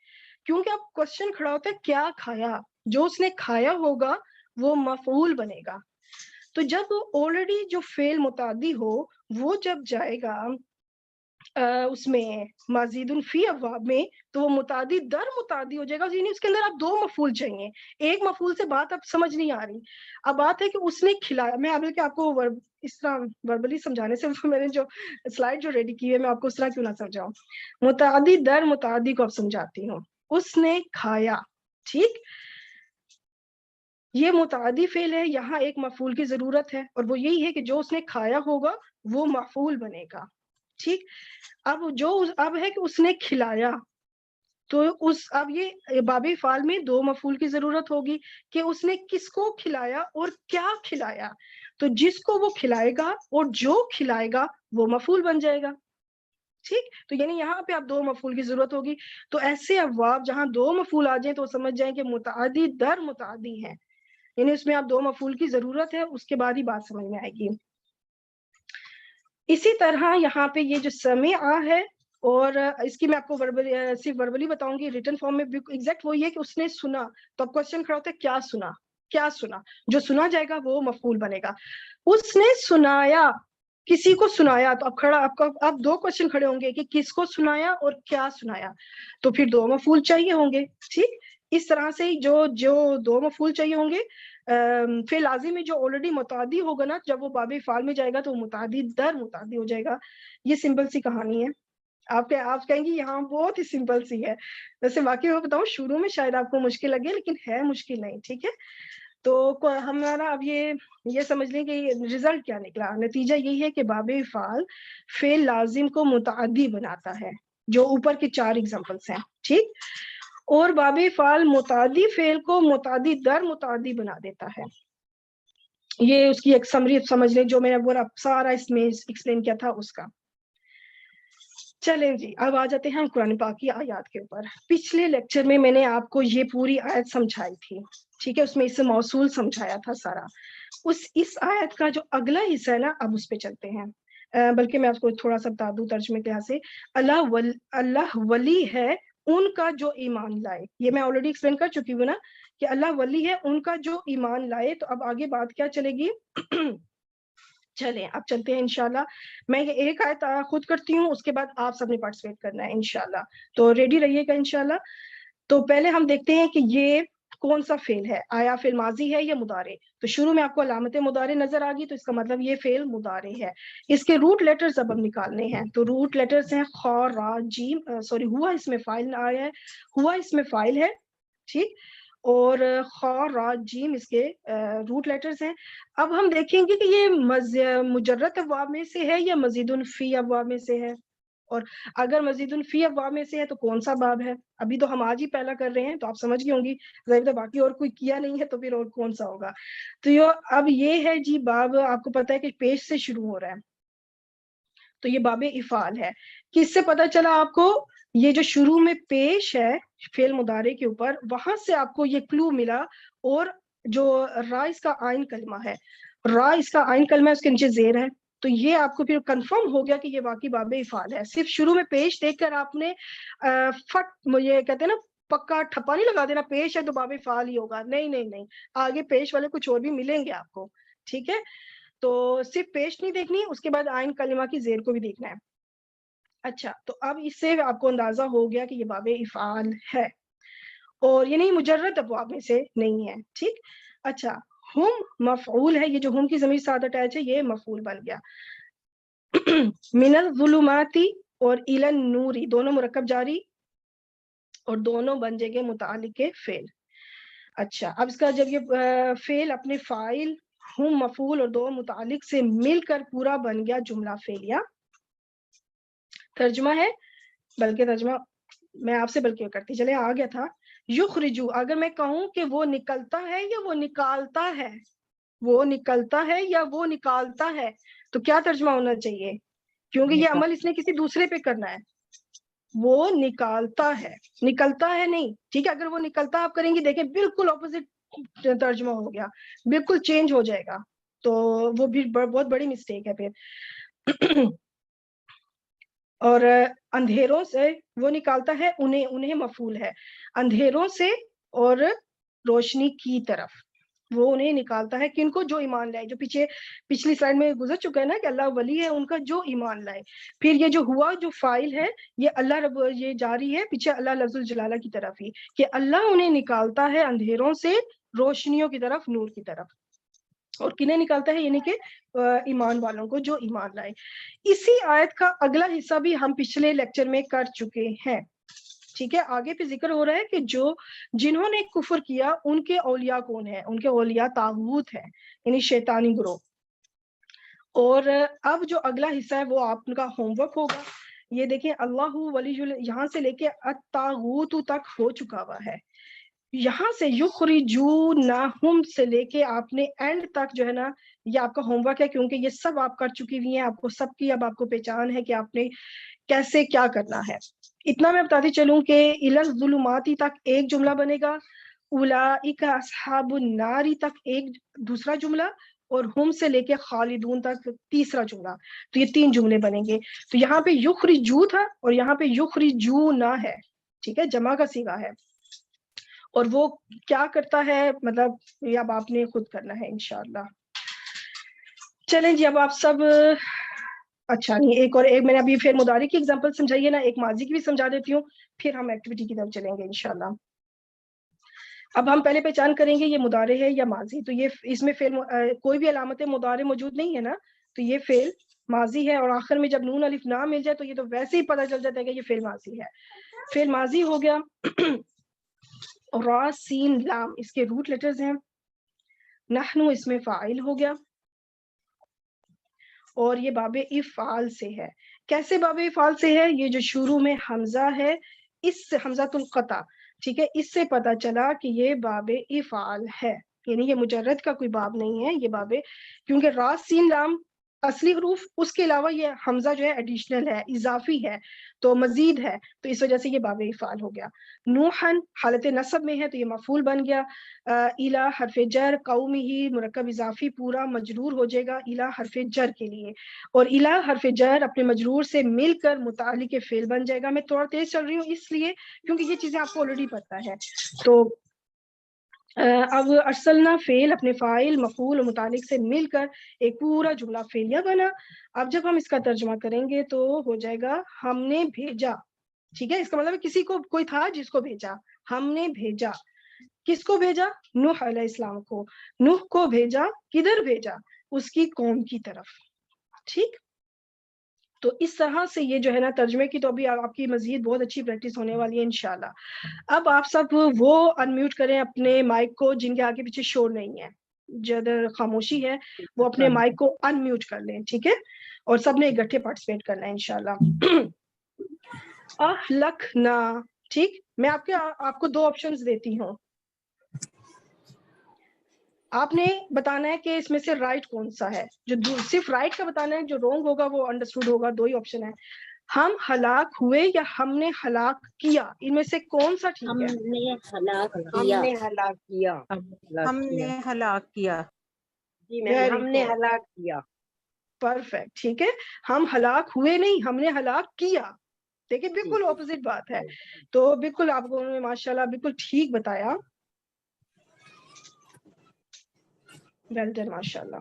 کیونکہ اب کوشچن کھڑا ہوتا ہے کیا کھایا, جو اس نے کھایا ہوگا وہ مفعول بنے گا. تو جب آلریڈی جو فعل متعدی ہو وہ جب جائے گا اس میں مزید فی ابواب میں, تو وہ متعدی در متعدی ہو جائے گا, یعنی اس کے اندر آپ 2 مفعول چاہیے, ایک مفعول سے بات اب سمجھ نہیں آ رہی. اب بات ہے کہ اس نے کھلایا, میں اب کہ آپ کو اس طرح وربلی سمجھانے سے میں نے جو سلائڈ جو ریڈی کی ہے میں آپ کو اس طرح کیوں نہ سمجھاؤں, متعدی در متعدی کو اب سمجھاتی ہوں. اس نے کھایا, ٹھیک, یہ متعدی فعل ہے, یہاں ایک مفعول کی ضرورت ہے, اور وہ یہی ہے کہ جو اس نے کھایا ہوگا وہ مفعول بنے گا, ٹھیک. اب ہے کہ اس نے کھلایا, تو اب یہ باب افعال میں 2 مفعول کی ضرورت ہوگی کہ اس نے کس کو کھلایا اور کیا کھلایا. تو جس کو وہ کھلائے گا اور جو کھلائے گا وہ مفعول بن جائے گا, ٹھیک. تو یعنی یہاں پہ اب 2 مفعول کی ضرورت ہوگی. تو ایسے ابواب جہاں 2 مفعول آ جائیں تو سمجھ جائیں کہ متعدی در متعدی ہیں, یعنی اس میں اب 2 مفعول کی ضرورت ہے, اس کے بعد ہی بات سمجھ میں آئے گی. اسی طرح یہاں پہ یہ جو سمع ہے, اور اس کی میں آپ کو صرف وربلی بتاؤں گی, ریٹن فارم میں ایگزیکٹ وہی ہے کہ اس نے سنا. تو اب کوشچن کھڑا ہوتا ہے کیا سنا, کیا سنا, جو سنا جائے گا وہ مفعول بنے گا. اس نے سنایا, کسی کو سنایا, تو اب کھڑا اب 2 کوشچن کھڑے ہوں گے کہ کس کو سنایا اور کیا سنایا, تو پھر 2 مفعول چاہیے ہوں گے, ٹھیک. اس طرح سے جو 2 مفعول چاہیے ہوں گے, فعل لازم میں جو آلریڈی متعدی ہوگا نا, جب وہ باب افعال میں جائے گا تو متعدی در متعدی ہو جائے گا. یہ سمپل سی کہانی ہے. آپ کہیں گے یہاں بہت ہی سمپل سی ہے, ویسے واقعی میں بتاؤں شروع میں شاید آپ کو مشکل لگے, لیکن ہے مشکل نہیں, ٹھیک ہے. تو ہمارا اب یہ سمجھ لیں کہ رزلٹ کیا نکلا, نتیجہ یہی ہے کہ باب افعال فعل لازم کو متعدی بناتا ہے, جو اوپر کے 4 ایگزامپلس ہیں, ٹھیک. اور باب افعال متعدی فعل کو متعدی در متعدی بنا دیتا ہے. یہ اس کی ایک سمری سمجھ لیں, جو میں نے سارا اس میں ایکسپلین کیا تھا اس کا. چلیں جی, اب آ جاتے ہیں ہم قرآن پاک کی آیات کے اوپر. پچھلے لیکچر میں نے آپ کو یہ پوری آیت سمجھائی تھی, ٹھیک ہے, اس میں اس سے موصول سمجھایا تھا سارا. اس آیت کا جو اگلا حصہ ہے نا, اب اس پہ چلتے ہیں. بلکہ میں آپ کو تھوڑا سا بتا دوں ترجمے کے لحاظ سے. اللہ ولی ہے ان کا جو ایمان لائے, یہ میں آلریڈی ایکسپلین کر چکی ہوں نا کہ اللہ ولی ہے ان کا جو ایمان لائے. تو اب آگے بات کیا چلے گی, چلیں اب چلتے ہیں انشاءاللہ. میں یہ ایک آیت خود کرتی ہوں, اس کے بعد آپ سب نے پارٹیسپیٹ کرنا ہے انشاءاللہ, تو ریڈی رہیے گا انشاءاللہ. تو پہلے ہم دیکھتے ہیں کہ یہ کون سا فعل ہے, آیا فعل ماضی ہے یا مضارع. تو شروع میں آپ کو علامت مضارع نظر آ گئی, تو اس کا مطلب یہ فعل مضارع ہے. اس کے روٹ لیٹرز اب ہم نکالنے ہیں. تو روٹ لیٹرز ہیں خ, را, جیم, ہوا اس میں فاعل آیا ہے, ہوا اس میں فاعل ہے, ٹھیک. اور خ, را, جیم اس کے روٹ لیٹرز ہیں. اب ہم دیکھیں گے کہ یہ مجرد ابواب میں سے ہے یا مزید فی ابواب میں سے ہے, اور اگر مزید فی ابواب میں سے ہے تو کون سا باب ہے. ابھی تو ہم آج ہی پہلا کر رہے ہیں, تو آپ سمجھ گئی ہوں گی, ظاہر باقی اور کوئی کیا نہیں ہے تو پھر اور کون سا ہوگا. تو اب یہ ہے جی باب, آپ کو پتا ہے کہ پیش سے شروع ہو رہا ہے, تو یہ باب افعال ہے. کس سے پتا چلا آپ کو, یہ جو شروع میں پیش ہے فعل مضارع کے اوپر, وہاں سے آپ کو یہ کلو ملا. اور جو را اس کا آئین کلمہ ہے, را اس کا آئین کلمہ ہے, اس کے نیچے زیر ہے, تو یہ آپ کو پھر کنفرم ہو گیا کہ یہ واقعی باب افعال ہے. صرف شروع میں پیش دیکھ کر آپ نے یہ کہتے ہیں نا پکا ٹھپا نہیں لگا دینا, پیش ہے تو باب افعال ہی ہوگا. نہیں نہیں نہیں, آگے پیش والے کچھ اور بھی ملیں گے آپ کو, ٹھیک ہے. تو صرف پیش نہیں دیکھنی, اس کے بعد آئین کلمہ کی زیر کو بھی دیکھنا ہے. اچھا, تو اب اس سے آپ کو اندازہ ہو گیا کہ یہ باب افعال ہے, اور یہ نہیں مجرد ابواب میں سے نہیں ہے, ٹھیک. اچھا, ہم مفعول ہے, یہ جو ہم کی ضمیر ساتھ اٹیچ ہے یہ مفعول بن گیا. من الظلماتی اور الی النوری دونوں مرکب جاری اور دونوں بن جائیں گے متعلق کے فعل. اچھا اب اس کا جب یہ فعل اپنے فاعل ہم مفعول اور دو متعلق سے مل کر پورا بن گیا جملہ فعلیہ. ترجمہ ہے, بلکہ ترجمہ میں آپ سے بلکہ کرتی چلے آ گیا تھا. یخرجو, اگر میں کہوں کہ وہ نکلتا ہے یا وہ نکالتا ہے, وہ نکلتا ہے یا وہ نکالتا ہے, تو کیا ترجمہ ہونا چاہیے؟ کیونکہ یہ عمل اس نے کسی دوسرے پہ کرنا ہے. وہ نکالتا ہے, نکلتا ہے نہیں, ٹھیک ہے. اگر وہ نکلتا آپ کریں گے, دیکھیں بالکل اپوزٹ ترجمہ ہو گیا, بالکل چینج ہو جائے گا, تو وہ بھی بہت بڑی مسٹیک ہے پھر. اور اندھیروں سے وہ نکالتا ہے, انہیں مفعول ہے, اندھیروں سے اور روشنی کی طرف وہ انہیں نکالتا ہے. کن کو؟ جو ایمان لائے, جو پچھلی سلائڈ میں گزر چکا ہے نا کہ اللہ ولی ہے ان کا جو ایمان لائے. پھر یہ جو ہوا جو فاعل ہے یہ اللہ رب, یہ جاری ہے پیچھے اللہ لفظ الجلالہ کی طرف ہی, کہ اللہ انہیں نکالتا ہے اندھیروں سے روشنیوں کی طرف, نور کی طرف. اور کنہیں نکالتا ہے؟ یعنی کہ ایمان والوں کو جو ایمان لائے. اسی آیت کا اگلا حصہ بھی ہم پچھلے لیکچر میں کر چکے ہیں, ٹھیک ہے. آگے پہ ذکر ہو رہا ہے کہ جنہوں نے کفر کیا ان کے اولیاء کون ہیں؟ ان کے اولیاء طاغوت ہیں, یعنی شیطانی گروہ. اور اب جو اگلا حصہ ہے وہ آپ کا ہوم ورک ہوگا. یہ دیکھیں اللہ ولی, یہاں سے لے کے الطاغوت تک ہو چکا ہوا ہے. یہاں سے یخرجونہم سے لے کے آپ نے اینڈ تک جو ہے نا یہ آپ کا ہوم ورک ہے, کیونکہ یہ سب آپ کر چکی ہوئی ہیں, آپ کو سب کی اب آپ کو پہچان ہے کہ آپ نے کیسے کیا کرنا ہے. اتنا میں بتاتی چلوں کہ الی الظلماتی تک ایک جملہ بنے گا, اولئک اصحاب النار تک ایک دوسرا جملہ, اور ہم سے لے کے خالدون تک تیسرا جملہ. تو یہ 3 جملے بنیں گے. تو یہاں پہ یخرجو تھا اور یہاں پہ یخرجون ہے, ٹھیک ہے, جمع کا صیغہ ہے. اور وہ کیا کرتا ہے مطلب یہ اب آپ نے خود کرنا ہے انشاءاللہ. چلیں جی اب آپ سب, اچھا نہیں ایک میں نے ابھی پھر مضارع کی ایگزامپل سمجھائی ہے نا, ایک ماضی کی بھی سمجھا دیتی ہوں, پھر ہم ایکٹیویٹی کی طرف چلیں گے انشاءاللہ. اب ہم پہلے پہچان کریں گے یہ مضارع ہے یا ماضی. تو یہ اس میں فعل کوئی بھی علامت مضارع موجود نہیں ہے نا, تو یہ فعل ماضی ہے. اور آخر میں جب نون الف نہ مل جائے تو یہ تو ویسے ہی پتہ چل جاتا ہے کہ یہ فعل ماضی ہے. فعل ماضی ہو گیا. را سین لام اس کے روٹ لیٹرز ہیں. نحنو اس میں فاعل ہو گیا, اور یہ باب افعال سے ہے. کیسے باب افعال سے ہے؟ یہ جو شروع میں حمزہ ہے, اس سے حمزۃ القطع, ٹھیک ہے, اس سے پتا چلا کہ یہ باب افعال ہے, یعنی یہ مجرد کا کوئی باب نہیں ہے یہ باب, کیونکہ را سین لام اصلی حروف, اس کے علاوہ یہ حمزہ جو ہے ایڈیشنل ہے, اضافی ہے, تو مزید ہے, تو اس وجہ سے یہ باب افعال ہو گیا. نوحن حالت نصب میں ہے تو یہ مفعول بن گیا. الا حرف جر, قومہ مرکب اضافی پورا مجرور ہو جائے گا الا حرف جر کے لیے, اور الا حرف جر اپنے مجرور سے مل کر متعلق فعل بن جائے گا. میں تھوڑا تیز چل رہی ہوں اس لیے کیونکہ یہ چیزیں آپ کو آلریڈی پتہ ہے. تو اب ارسلنا فعل اپنے فاعل مفعول اور متعلق سے مل کر ایک پورا جملہ فعلیہ بنا. اب جب ہم اس کا ترجمہ کریں گے تو ہو جائے گا ہم نے بھیجا, ٹھیک ہے. اس کا مطلب کسی کو, کوئی تھا جس کو بھیجا, ہم نے بھیجا. کس کو بھیجا؟ نوح علیہ السلام کو. نوح کو بھیجا, کدھر بھیجا؟ اس کی قوم کی طرف, ٹھیک. تو اس طرح سے یہ جو ہے نا ترجمے کی تو ابھی آپ کی مزید بہت اچھی پریکٹس ہونے والی ہے انشاءاللہ. اب آپ سب وہ انمیوٹ کریں اپنے مائک کو جن کے آگے پیچھے شور نہیں ہے, جدھر خاموشی ہے وہ اپنے مائک کو انمیوٹ کر لیں, ٹھیک ہے, اور سب نے اکٹھے پارٹیسپیٹ کرنا ہے انشاءاللہ. اہلکنا, ٹھیک. میں آپ کو 2 آپشنز دیتی ہوں, آپ نے بتانا ہے کہ اس میں سے رائٹ کون سا ہے. جو صرف رائٹ کا بتانا ہے, جو رونگ ہوگا وہ انڈرسٹوڈ ہوگا. 2 ہی آپشن ہے, ہم ہلاک ہوئے یا ہم نے ہلاک کیا, ان میں سے کون سا ٹھیک ہے؟ ہم نے ہلاک کیا. ہم نے ہلاک کیا. جی میم, ہم نے ہلاک کیا. پرفیکٹ, ٹھیک ہے. ہم ہلاک ہوئے نہیں, ہم نے ہلاک کیا. دیکھیں بالکل اپوزٹ بات ہے. تو بالکل آپ کو ماشاءاللہ بالکل ٹھیک بتایا, ویل ڈن ماشاءاللہ.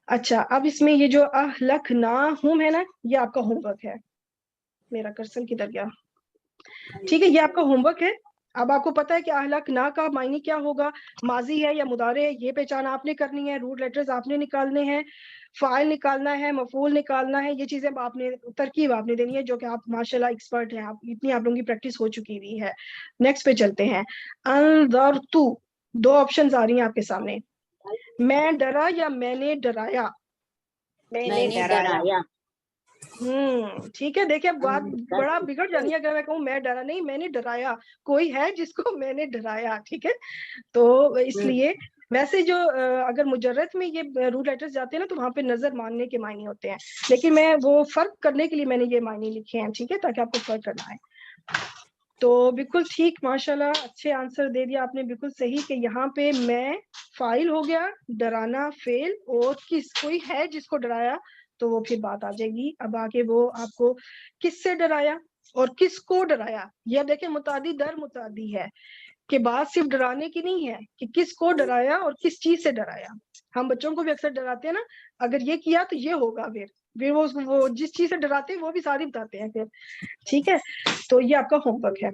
اچھا اب اس میں یہ جو اہلکناہم ہے نا, یہ آپ کا ہوم ورک ہے. میرا کرسر کدھر گیا؟ ٹھیک ہے, یہ آپ کا ہوم ورک ہے. اب آپ کو پتا ہے کہ اہلکنا کا معنی کیا ہوگا, ماضی ہے یا مضارع ہے, یہ پہچان آپ نے کرنی ہے, روٹ لیٹرز آپ نے نکالنے ہیں, فاعل نکالنا ہے, مفعول نکالنا ہے, یہ چیزیں آپ نے ترکیب آپ نے دینی ہے, جو کہ آپ ماشاءاللہ ایکسپرٹ ہیں, آپ اتنی آپ لوگوں کی پریکٹس ہو چکی ہوئی ہے. نیکسٹ پہ چلتے ہیں. انذرتو, دو آپشنز آ رہی ہیں آپ کے سامنے, میں ڈرا یا میں نے ڈرایا. میں نے ڈرایا. ٹھیک ہے, دیکھیں بات بڑا بگڑ جانی ہے اگر میں کہوں میں ڈرا نہیں, میں نے ڈرایا. کوئی ہے جس کو میں نے ڈرایا, ٹھیک ہے, تو اس لیے ویسے جو اگر مجرد میں یہ روٹ لیٹرز جاتے ہیں نا, تو وہاں پہ نظر ماننے کے معنی ہوتے ہیں, لیکن میں وہ فرق کرنے کے لیے میں نے یہ معنی لکھے ہیں, ٹھیک ہے, تاکہ آپ کو فرق کرنا ہے. تو بالکل ٹھیک, ماشاءاللہ اچھے آنسر دے دیا آپ نے, بالکل صحیح, کہ یہاں پہ میں فاعل ہو گیا, ڈرانا فعل, اور کوئی ہے جس کو ڈرایا, تو وہ پھر بات آ جائے گی. اب آگے وہ آپ کو کس سے ڈرایا اور کس کو ڈرایا, یہ دیکھیں متعدی در متعدی ہے, کہ بات صرف ڈرانے کی نہیں ہے کہ کس کو ڈرایا اور کس چیز سے ڈرایا. ہم بچوں کو بھی اکثر ڈراتے ہیں نا, اگر یہ کیا تو یہ ہوگا, پھر وہ جس چیز سے ڈراتے ہیں وہ بھی ساری بتاتے ہیں پھر, ٹھیک ہے. تو یہ آپ کا ہوم ورک ہے.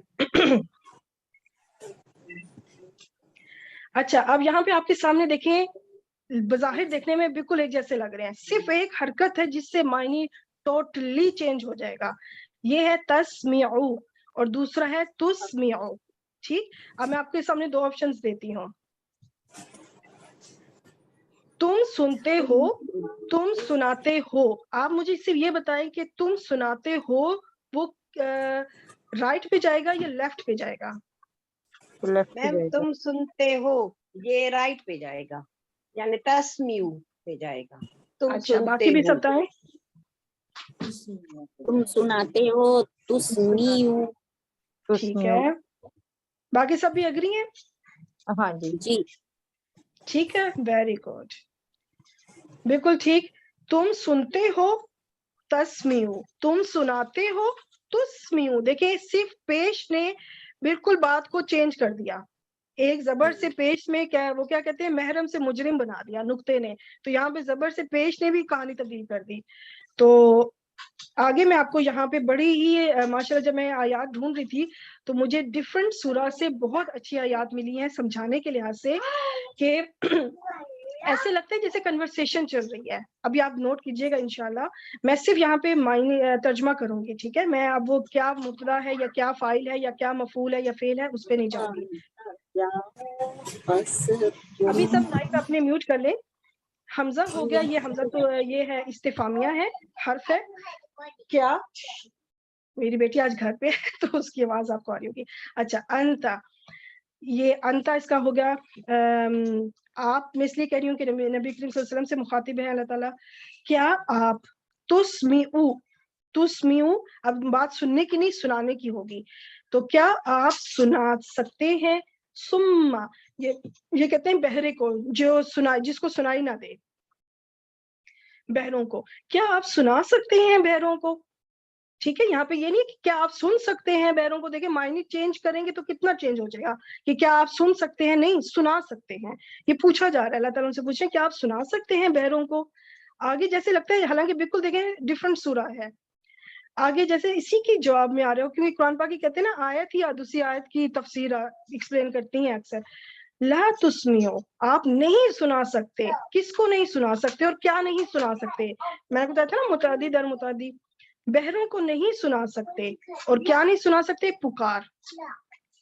اچھا, اب یہاں پہ آپ کے سامنے دیکھیں, بظاہر دیکھنے میں بالکل ایک جیسے لگ رہے ہیں, صرف ایک حرکت ہے جس سے معنی ٹوٹلی چینج ہو جائے گا, یہ ہے تسمیعو, اور دوسرا ہے تسمیعو. ٹھیک, اب میں آپ کے سامنے دو آپشنز دیتی ہوں. تم سنتے ہو, تم سناتے ہو. آپ مجھے صرف یہ بتائیں کہ تم سناتے ہو وہ رائٹ پہ جائے گا یا لیفٹ پہ جائے گا؟ میم تم سنتے ہو یہ رائٹ پہ جائے گا, یعنی تسمیو پہ جائے گا. تم اچھا, سنتے باقی بھی ہو, سب بتائیں. تم سناتے ہو تسمیو. ٹھیک ہے, باقی سب بھی اگری ہیں؟ ہاں جی جی ٹھیک ہے, ویری گڈ, بالکل ٹھیک. تم سنتے ہو تسمیو, تم سناتے ہو تسمیو. دیکھیں صرف پیش نے بالکل بات کو چینج کر دیا, ایک زبر سے پیش میں کیا وہ کیا کہتے ہیں, محرم سے مجرم بنا دیا نقطے نے, تو یہاں پہ زبر سے پیش نے بھی کہانی تبدیل کر دی. تو آگے میں آپ کو یہاں پہ بڑی ہی ماشاءاللہ, جب میں آیات ڈھونڈ رہی تھی تو مجھے ڈفرنٹ سورہ سے بہت اچھی آیات ملی ہیں سمجھانے کے لحاظ سے, کہ ایسے لگتا ہے جیسے کنورسیشن چل رہی ہے. ابھی آپ نوٹ کیجئے گا انشاءاللہ, میں صرف یہاں پہ معنی ترجمہ کروں گی, ٹھیک ہے, میں اب وہ کیا مبتدا ہے یا کیا فاعل ہے یا کیا مفعول ہے یا فعل ہے اس پہ نہیں جاؤں گی. ابھی سب مائک اپنے میوٹ کر لیں. حمزہ ہو گیا, یہ حمزہ تو یہ ہے استفہامیہ ہے, حرف ہے. کیا, میری بیٹی آج گھر پہ ہے تو اس کی آواز آپ کو آ رہی ہوگی. اچھا, انتا, یہ انتا اس کا ہو گیا آپ. میں اس لیے کہہ رہی ہوں کہ نبی کریم صلی اللہ علیہ وسلم سے مخاطب ہے اللہ تعالیٰ. کیا آپ, تسمیعو, تسمیعو, اب بات سننے کی نہیں سنانے کی ہوگی, تو کیا آپ سنا سکتے ہیں. سما, یہ کہتے ہیں بہرے کو, جو سنا, جس کو سنائی نہ دے, بہروں کو. کیا آپ سنا سکتے ہیں بہروں کو. ٹھیک ہے, یہاں پہ یہ نہیں کہ کیا آپ سن سکتے ہیں بہروں کو. دیکھیں معنی چینج کریں گے تو کتنا چینج ہو جائے گا, کہ کیا آپ سن سکتے ہیں, نہیں سنا سکتے ہیں. یہ پوچھا جا رہا ہے, اللہ تعالیٰ سے پوچھیں کیا آپ سنا سکتے ہیں بہروں کو. آگے جیسے لگتا ہے, حالانکہ بالکل دیکھیں ڈفرنٹ سورہ ہے, آگے جیسے اسی کی جواب میں آ رہے ہو, کیونکہ قرآن پاک کی کہتے ہیں نا آیت ہی یا دوسری آیت کی تفسیر ایکسپلین کرتی ہیں اکثر. لا تسمیعو, آپ نہیں سنا سکتے. کس کو نہیں سنا سکتے اور کیا نہیں سنا سکتے. میں نے بتایا تھا نا متعدی در متعدی, بہروں کو نہیں سنا سکتے اور کیا نہیں سنا سکتے, پکار.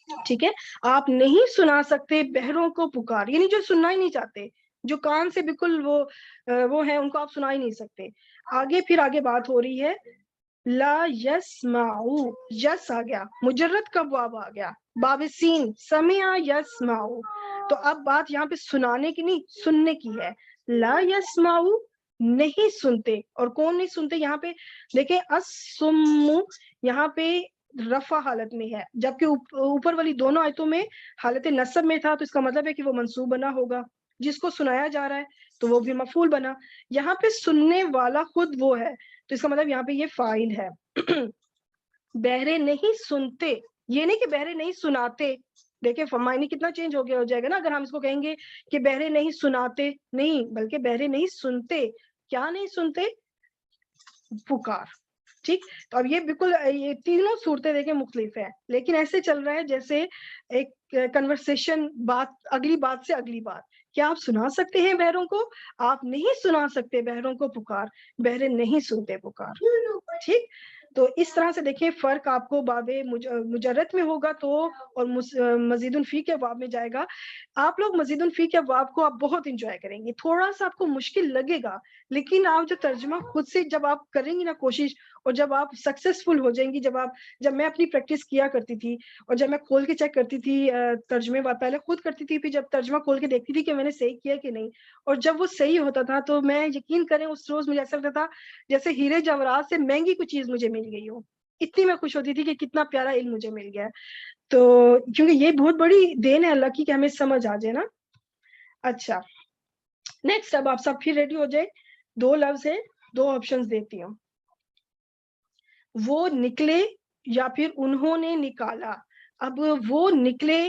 ٹھیک ہے, آپ نہیں سنا سکتے بہروں کو پکار, یعنی جو سننا ہی نہیں چاہتے, جو کان سے بالکل وہ ہیں, ان کو آپ سنا ہی نہیں سکتے. آگے پھر آگے بات ہو رہی ہے لا یسمعو, یس آ گیا, مجرد کا باب آ گیا, باب سین, سمع یسمعو. تو اب بات یہاں پہ سنانے کی نہیں سننے کی ہے. لا یسمعو, نہیں سنتے, اور کون نہیں سنتے یہاں پہ دیکھیں, الصم یہاں پہ رفع حالت میں ہے, جبکہ اوپر والی دونوں آیتوں میں حالت نصب میں تھا, تو اس کا مطلب ہے کہ وہ منصوب بنا ہوگا, جس کو سنایا جا رہا ہے تو وہ بھی مفعول بنا. یہاں پہ سننے والا خود وہ ہے, تو اس کا مطلب یہاں پہ یہ فاعل ہے. بہرے نہیں سنتے, یہ نہیں کہ بہرے نہیں سناتے. دیکھیں معنی کتنا چینج ہو جائے گا نا اگر ہم اس کو کہیں گے کہ بہرے نہیں سناتے, نہیں, بلکہ بہرے نہیں سنتے. کیا نہیں سنتے, پکار. ٹھیک. تو اب یہ بالکل یہ تینوں صورتیں دیکھیں مختلف ہیں، لیکن ایسے چل رہا ہے جیسے ایک کنورسیشن، اگلی بات سے اگلی بات. کیا آپ سنا سکتے ہیں بہروں کو؟ آپ نہیں سنا سکتے بہروں کو پکار، بہرے نہیں سنتے پکار. ٹھیک. تو اس طرح سے دیکھیں فرق آپ کو باب مجرد میں ہوگا تو، اور مزید الفی کے باب میں جائے گا. آپ لوگ مزید الفی کے باب کو آپ بہت انجوائے کریں گے. تھوڑا سا آپ کو مشکل لگے گا، لیکن آپ جو ترجمہ خود سے جب آپ کریں گی نا کوشش، اور جب آپ سکسیسفل ہو جائیں گی، جب میں اپنی پریکٹس کیا کرتی تھی، اور جب میں کھول کے چیک کرتی تھی ترجمے پہلے خود کرتی تھی، پھر جب ترجمہ کھول کے دیکھتی تھی کہ میں نے صحیح کیا کہ نہیں، اور جب وہ صحیح ہوتا تھا تو میں یقین کریں اس روز مجھے ایسا لگتا تھا جیسے ہیرے جواہرات سے مہنگی کوئی چیز مجھے مل گئی ہو. اتنی میں خوش ہوتی تھی کہ کتنا پیارا علم مجھے مل گیا. تو کیونکہ یہ بہت بڑی دین ہے اللہ کی کہ ہمیں سمجھ آ جائے نا. اچھا نیکسٹ، اب آپ سب پھر ریڈی ہو جائے. 2 لفظ ہے، 2 آپشنز دیتی ہوں. وہ نکلے یا پھر انہوں نے نکالا. اب وہ نکلے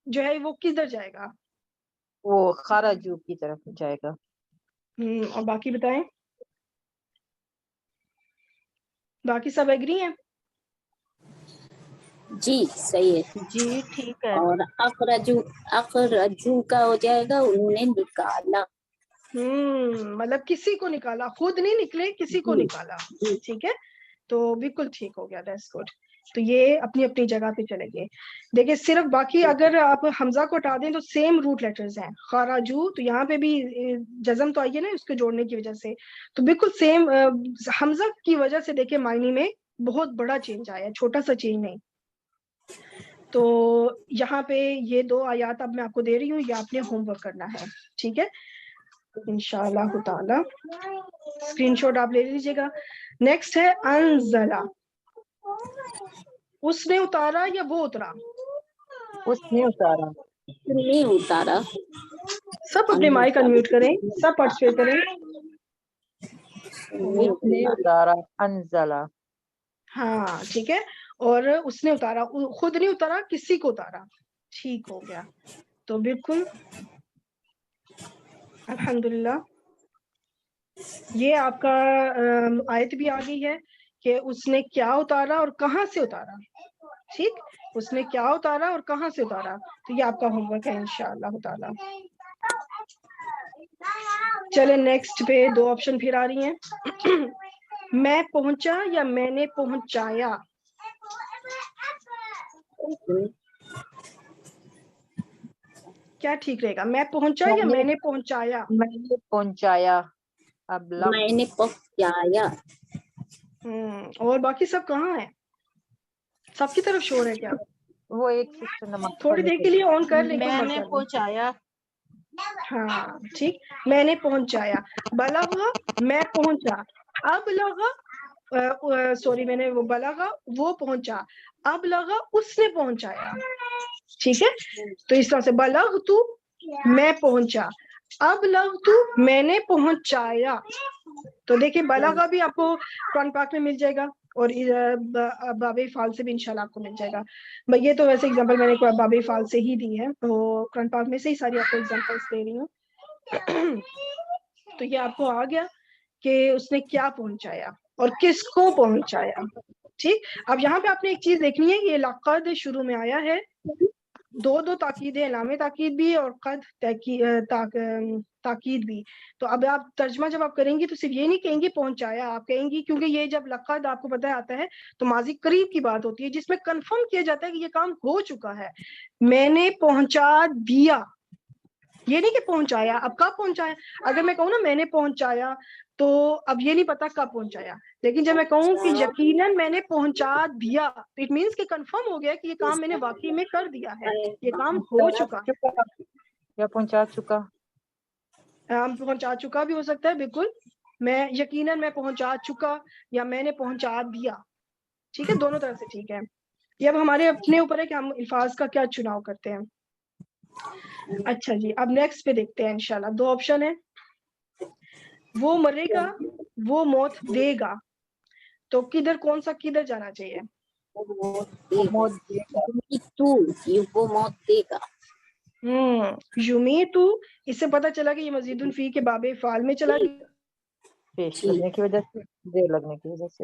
جو ہے وہ کدھر جائے گا؟ وہ خارجو کی طرف جائے گا. اور باقی بتائیں، باقی سب ایگری ہیں؟ جی صحیح ہے. جی ٹھیک ہے. اور اخرجو کا ہو جائے گا انہوں نے نکالا. مطلب کسی کو نکالا، خود نہیں نکلے، کسی کو جی نکالا. جی ٹھیک ہے، تو بالکل ٹھیک ہو گیا. That's good. تو یہ اپنی اپنی جگہ پہ چلے گئے. دیکھیں صرف باقی اگر آپ حمزہ کو ہٹا دیں تو سیم روٹ لیٹرز ہیں. خراجو تو یہاں پہ بھی جزم تو آئیے نا اس کو جوڑنے کی وجہ سے، تو بالکل سیم. حمزہ کی وجہ سے دیکھیں معنی میں بہت بڑا چینج آیا، چھوٹا سا چینج نہیں. تو یہاں پہ یہ 2 آیات اب میں آپ کو دے رہی ہوں، یہ آپ نے ہوم ورک کرنا ہے. ٹھیک ہے انشاءاللہ تعالی. اسکرین شاٹ آپ لے لیجیے گا. نیکسٹ ہے انزلہ. اس نے اتارا یا وہ اترا؟ اس نے اتارا. نہیں اتارا. سب اپنے مائک انمیوٹ کریں، سب پارٹیسپیٹ کریں. اس نے اتارا. انزلہ. ہاں ٹھیک ہے. اور اس نے اتارا، خود نہیں اتارا، کسی کو اتارا. ٹھیک ہو گیا. تو بالکل الحمدللہ یہ آپ کا آیت بھی آ گئی ہے کہ اس نے کیا اتارا اور کہاں سے اتارا. ٹھیک، اس نے کیا اتارا اور کہاں سے اتارا. تو یہ آپ کا ہوم ورک ہے انشاءاللہ تعالی. چلے نیکسٹ پہ 2 آپشن پھر آ رہی ہیں. میں پہنچا یا میں نے پہنچایا. کیا ٹھیک رہے گا؟ میں پہنچا یا میں نے پہنچایا؟ میں نے پہنچایا. اب میں نے پہنچایا. اور باقی سب کہاں ہیں؟ سب کی طرف شور ہے کیا؟ وہ ایک سسٹر نماز تھوڑی پڑھنے دیر کے کے لیے آن کر لیں، کوئی میں مسئلہ نے نہیں. پہنچایا. ہاں ٹھیک، میں نے پہنچایا. بلغا میں پہنچا. اب لغا سوری میں نے وہ بلغا وہ پہنچا. اب لغا اس نے پہنچایا. ٹھیک ہے، تو اس طرح سے بلغ تو میں پہنچا، اب لغ تو میں نے پہنچایا. تو دیکھیں بلغا بھی آپ کو قرآن پاک میں مل جائے گا، اور باب فعال سے بھی انشاءاللہ آپ کو مل جائے گا. یہ تو ویسے اگزامپل میں نے باب فعال سے ہی دی ہے، تو قرآن پاک میں سے ہی ساری آپ کو اگزامپلس دے رہی ہوں. تو یہ آپ کو آ گیا کہ اس نے کیا پہنچایا اور کس کو پہنچایا. ٹھیک، اب یہاں پہ آپ نے ایک چیز دیکھنی ہے، یہ لقد شروع میں آیا ہے. 2 تاکید ہے، علامہ تاکید بھی اور قد تاکید بھی. تو اب آپ ترجمہ جب آپ کریں گی تو صرف یہ نہیں کہیں گی پہنچایا، آپ کہیں گی کیونکہ یہ جب لقد آپ کو پتہ آتا ہے تو ماضی قریب کی بات ہوتی ہے جس میں کنفرم کیا جاتا ہے کہ یہ کام ہو چکا ہے. میں نے پہنچا دیا، یہ نہیں کہ پہنچایا. اب کب پہنچایا؟ اگر میں کہوں نا میں نے پہنچایا تو اب یہ نہیں پتا کب پہنچایا، لیکن جب میں کہوں کہ یقیناً میں نے پہنچا دیا تو اٹ مینس کہ کنفرم ہو گیا کہ یہ کام میں نے واقعی میں کر دیا ہے، یہ کام ہو چکا ہے. یا پہنچا چکا. پہنچا چکا بھی ہو سکتا ہے بالکل. میں یقیناً میں پہنچا چکا یا میں نے پہنچا دیا. ٹھیک ہے، دونوں طرح سے ٹھیک ہے. یہ اب ہمارے اپنے اوپر ہے کہ ہم الفاظ کا کیا چناؤ کرتے ہیں. اچھا جی، اب نیکسٹ پہ دیکھتے ہیں انشاءاللہ. 2 آپشن ہے، وہ مرے گا وہ موت دے گا. تو کدھر کون سا کدھر جانا چاہیے؟ وہ موت دے گا. یمیتو، اس سے پتا چلا کہ یہ مزید الفی کے باب فعال میں چلا گیا. پیش کرنے کی وجہ سے، دیر لگنے کی وجہ سے.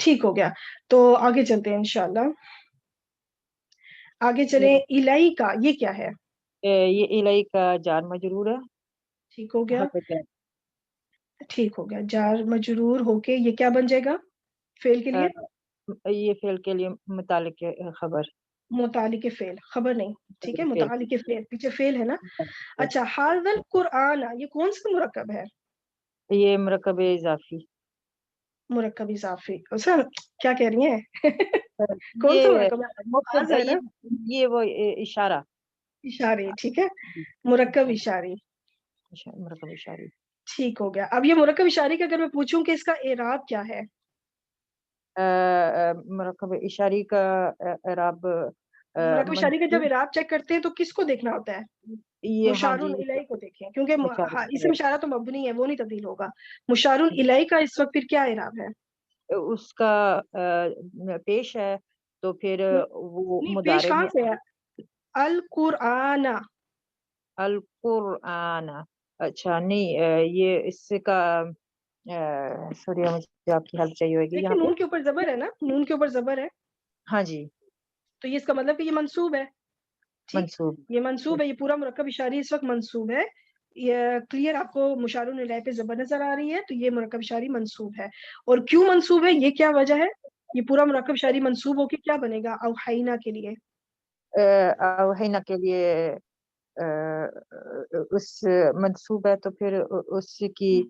ٹھیک ہو گیا. تو آگے چلتے ہیں انشاءاللہ. آگے چلیں. الائی کا یہ کیا ہے؟ یہ الائی کا جار مجرور ہے. ٹھیک ہو گیا. ٹھیک ہو گیا. جار مجرور ہو کے یہ کیا بن جائے گا فعل کے لیے؟ یہ فعل کے لیے متعلق خبر. متعلق فعل خبر نہیں. ٹھیک ہے. متعلق فعل پیچھے فعل ہے نا. اچھا. حاضر القرآن یہ کون سا مرکب ہے؟ یہ مرکب اضافی. مرکب اضافی. اچھا کیا کہہ رہی ہیں؟ کون سا مرکب ہے؟ یہ وہ اشارہ. اشارے. ٹھیک ہے. مرکب اشاری. مرکب اشاری. ٹھیک ہو گیا. اب یہ مرکب اشاری کا اگر میں پوچھوں کہ اس کا اعراب کیا ہے؟ مرکب اشاری کا اعراب مرکب اشاری کا جب اعراب چیک کرتے ہیں تو کس کو دیکھنا ہوتا ہے؟ مشار الیہ کو دیکھیں کیونکہ اسم اشارہ تو مبنی ہے وہ نہیں تبدیل ہوگا. مشار الیہ کا اس وقت پھر کیا اعراب ہے؟ اس کا پیش ہے تو پھر وہ پیش مضارع کہاں میں سے ہے؟ القرآن. القرآن. اچھا نہیں یہ اس کا سوری مجھے آپ کی ہیلپ چاہیے ہوگی دیکھیں یہاں نون پہ. کے اوپر زبر ہے نا. نون کے اوپر زبر ہے. ہاں جی. تو یہ اس کا مطلب کہ یہ منصوب ہے. ٹھیک. منصوب. یہ منصوب ہے. یہ پورا مرکب اشاری اس وقت منصوب ہے. یہ کلیئر آپ کو مشار الیہ پہ زبر نظر آ رہی ہے تو یہ مرکب اشاری منصوب ہے. اور کیوں منصوب ہے یہ کیا وجہ ہے؟ یہ پورا مرکب اشاری منصوب ہو کے کیا بنے گا؟ اوحینا کے لیے. اوحینا کے لیے اس منصوب ہے تو پھر اس کی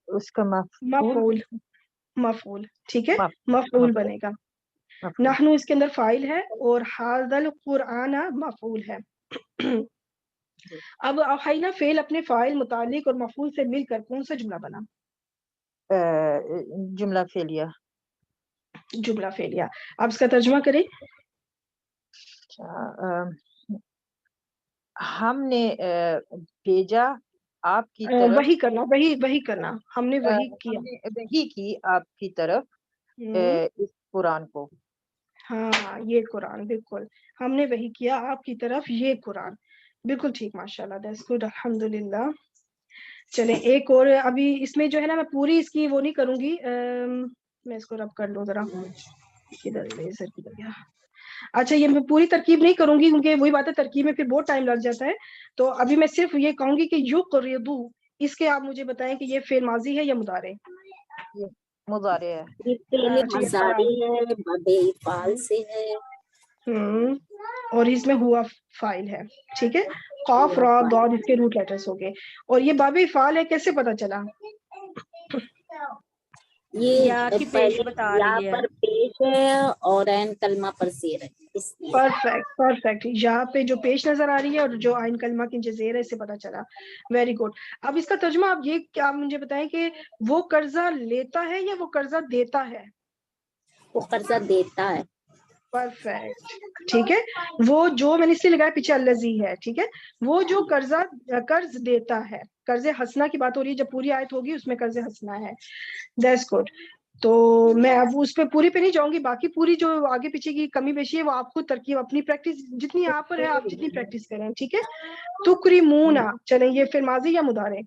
اس کا مفعول. مفعول. ٹھیک ہے. مفعول مفعول بنے گا. نحنو اس کے اندر فاعل ہے اور ھذا القرآن مفعول ہے. اب اوحینا فعل اپنے فاعل متعلق اور مفعول سے مل کر کون سا جملہ بنا؟ جملہ فعلیہ. جملہ فعلیہ. اب اس کا ترجمہ کریں. ہم نے بھیجا آپ کی طرف. وہی کرنا. وہی کرنا. ہم نے وہی کیا. ہم نے وحی کی آپ کی طرف اس قرآن کو. ہاں یہ قرآن. بالکل. ہم نے وہی کیا آپ کی طرف یہ قرآن. بالکل ٹھیک. ماشاءاللہ. That's good. الحمدللہ. چلیں ایک اور. ابھی اس میں جو ہے نا میں پوری اس کی وہ نہیں کروں گی. میں اس کو رب کر لوں ذرا. کدھر گیا؟ اچھا یہ میں پوری ترکیب نہیں کروں گی کیونکہ وہی بات ہے ترکیب میں پھر بہت ٹائم لگ جاتا ہے. تو ابھی میں صرف یہ کہوں گی کہ یقرضو اس کے آپ مجھے بتائیں کہ یہ فعل ماضی ہے یا مضارع؟ مضارع ہے. یہ فعل مضارع ہے. باب افعال سے ہے. اور اس میں ہوا فاعل ہے. ٹھیک ہے. قاف را ضاد اس کے روٹ لیٹرز ہو گئے. اور یہ باب افعال ہے کیسے پتا چلا؟ یہ پہلے یا پر پیش ہے اور عین کلمہ پر زیر ہے. پرفیکٹ. یہاں پہ جو پیش نظر آ رہی ہے اور جو عین کلمہ کی زیر ہے اس سے پتا چلا. Very good. اب اس کا ترجمہ آپ یہ کیا مجھے بتائیں کہ وہ قرضہ لیتا ہے یا وہ قرضہ دیتا ہے؟ وہ قرضہ دیتا ہے. پرفیکٹ. ٹھیک ہے. وہ جو میں نے اس لیے لگایا پیچھے الذی ہے. ٹھیک ہے. وہ جو قرض دیتا ہے. قرض حسنہ کی بات ہو رہی ہے. جب پوری آیت ہوگی اس میں قرض حسنہ ہے. That's good. تو میں اب اس پہ پوری پہ نہیں جاؤں گی. باقی پوری جو آگے پیچھے کی کمی بیشی ہے وہ آپ خود ترکیب اپنی پریکٹس جتنی آپ پر ہے آپ جتنی پریکٹس کریں. ٹھیک ہے. تکریمونا. چلیں یہ فعل ماضی یا مضارع؟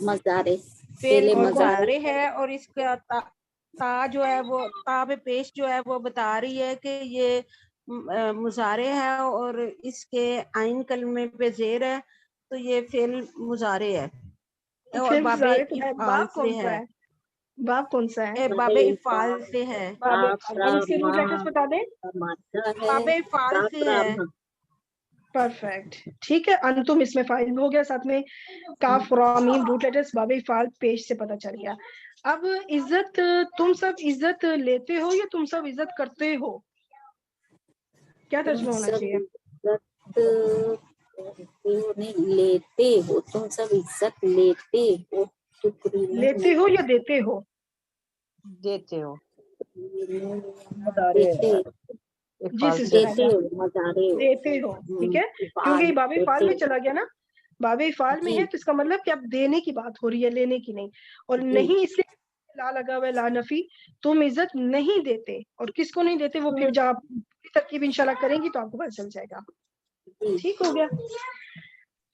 مضارع. فعل مضارع ہے اور اس کا تا جو ہے وہ تا پہ پیش جو ہے وہ بتا رہی ہے کہ یہ مضارع ہے اور اس کے عین کلمے پہ زیر ہے تو یہ فعل مضارع ہے. اور باب افعال سے ہے. باب کون سا ہے؟ باب افعال سے ہے. اب اس کے روٹ لیٹرز بتا دیں. باب افعال سے ہے. پرفیکٹ. ٹھیک ہے. انتم اس میں فاعل ہو گیا. ساتھ میں کاف را میم روٹ لیٹرز باب افعال پیش سے پتا چل گیا. اب عزت تم سب عزت لیتے ہو یا تم سب عزت کرتے ہو؟ کیا ترجمہ ہونا چاہیے؟ نہیں لیتے ہو. تم سب عزت لیتے ہو. لیتے ہو یا دیتے ہو؟ دیتے ہو. جی سسٹر دیتے ہو. ٹھیک ہے. کیونکہ یہ باب فعال میں چلا گیا نا. باب فعال میں ہے تو اس کا مطلب کہ اب دینے کی بات ہو رہی ہے لینے کی نہیں. اور نہیں اس لیے لا لگا ہوا ہے لا نفی. تم عزت نہیں دیتے. اور کس کو نہیں دیتے وہ پھر جب آپ ترکیب انشاءاللہ کریں گی تو آپ کو پتہ چل جائے گا. ٹھیک ہو گیا.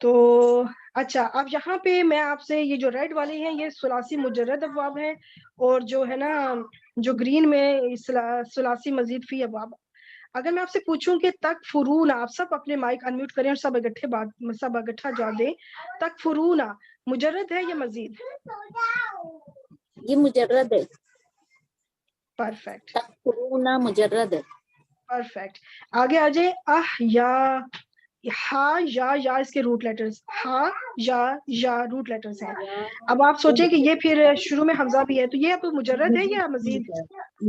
تو اچھا اب یہاں پہ میں آپ سے یہ جو ریڈ والے ہیں یہ ثلاثی مجرد ابواب ہیں، اور جو ہے نا جو گرین میں ثلاثی مزید فی ابواب. اگر میں آپ سے پوچھوں کہ تکفرون، آپ سب اپنے مائک انمیوٹ کریں اور سب اکٹھا جواب دیں. تکفرون مجرد ہے یا مزید؟ یہ مجرد ہے. پرفیکٹ تکفرون مجرد ہے. پرفیکٹ. آگے آ جائے. ہا یا اس کے روٹ لیٹرز، ہا یا روٹ لیٹرز ہیں. اب آپ سوچیں کہ یہ پھر شروع میں حمزہ بھی ہے، تو یہ اب مجرد ہے یا مزید؟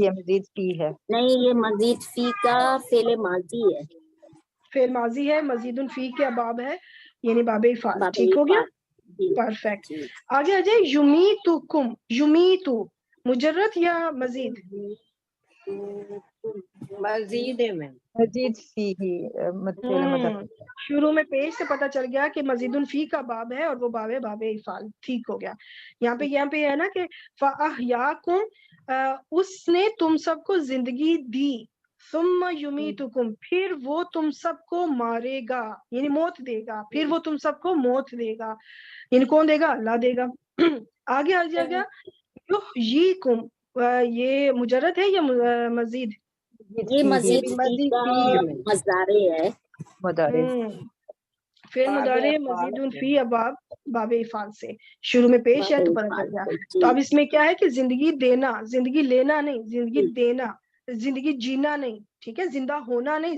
یہ مزید فی ہے. نہیں، یہ مزید فی کا فعل ماضی ہے. فعل ماضی ہے، مزید فی کے باب ہے، یعنی باب افعال. باب ٹھیک ہو گیا؟ جی پرفیکٹ. جی. آگے آ جائے. یمیتکم، یمیتو مجرد یا مزید؟ مزید ہے میم. مزید فی ہی فعل مضارع. شروع میں پیش سے پتا چل گیا کہ مزید فی کا باب ہے اور وہ باب ہے باب افعال. ٹھیک ہو گیا. یہاں پہ ہے نا کہ فاحیاکم، اس نے تم سب کو زندگی دی، ثم یمیتکم، پھر وہ تم سب کو مارے گا یعنی موت دے گا، پھر وہ تم سب کو موت دے گا، یعنی کون دے گا؟ اللہ دے گا. آگے آ جائے گا. یحییکم، یہ مجرد ہے یا مزید؟ یہ مزید فی کا مضارع ہے. مضارع. فعل مضارع مزید فی اباب باب افعال سے شروع میں پیش ہے تو پتہ چل گیا. تو اب اس میں کیا ہے کہ زندگی دینا، زندگی لینا نہیں، زندگی دینا، زندگی جینا نہیں، ٹھیک ہے، زندہ ہونا نہیں،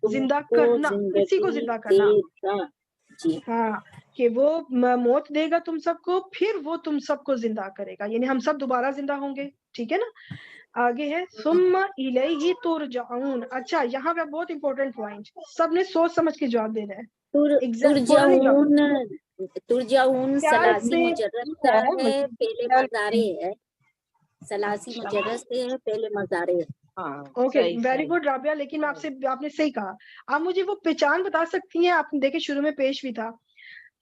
زندہ کرنا، کسی کو زندہ کرنا. ہاں کہ وہ موت دے گا تم سب کو، پھر وہ تم سب کو زندہ کرے گا، یعنی ہم سب دوبارہ زندہ ہوں گے. ٹھیک ہے نا. آگے ہے ثم الیہ ترجعون. اچھا یہاں پہ بہت امپورٹنٹ پوائنٹ، سب نے سوچ سمجھ کے جواب دینا ہے. ترجعون ثلاثی مجرد کا ہے، فعل مضارع ہے. ثلاثی مجرد سے ہے، فعل مضارع ہے. Okay very good Rabia. لیکن میں آپ نے صحیح کہا. آپ مجھے وہ پہچان بتا سکتی ہیں؟ آپ دیکھیں شروع میں پیش بھی تھا،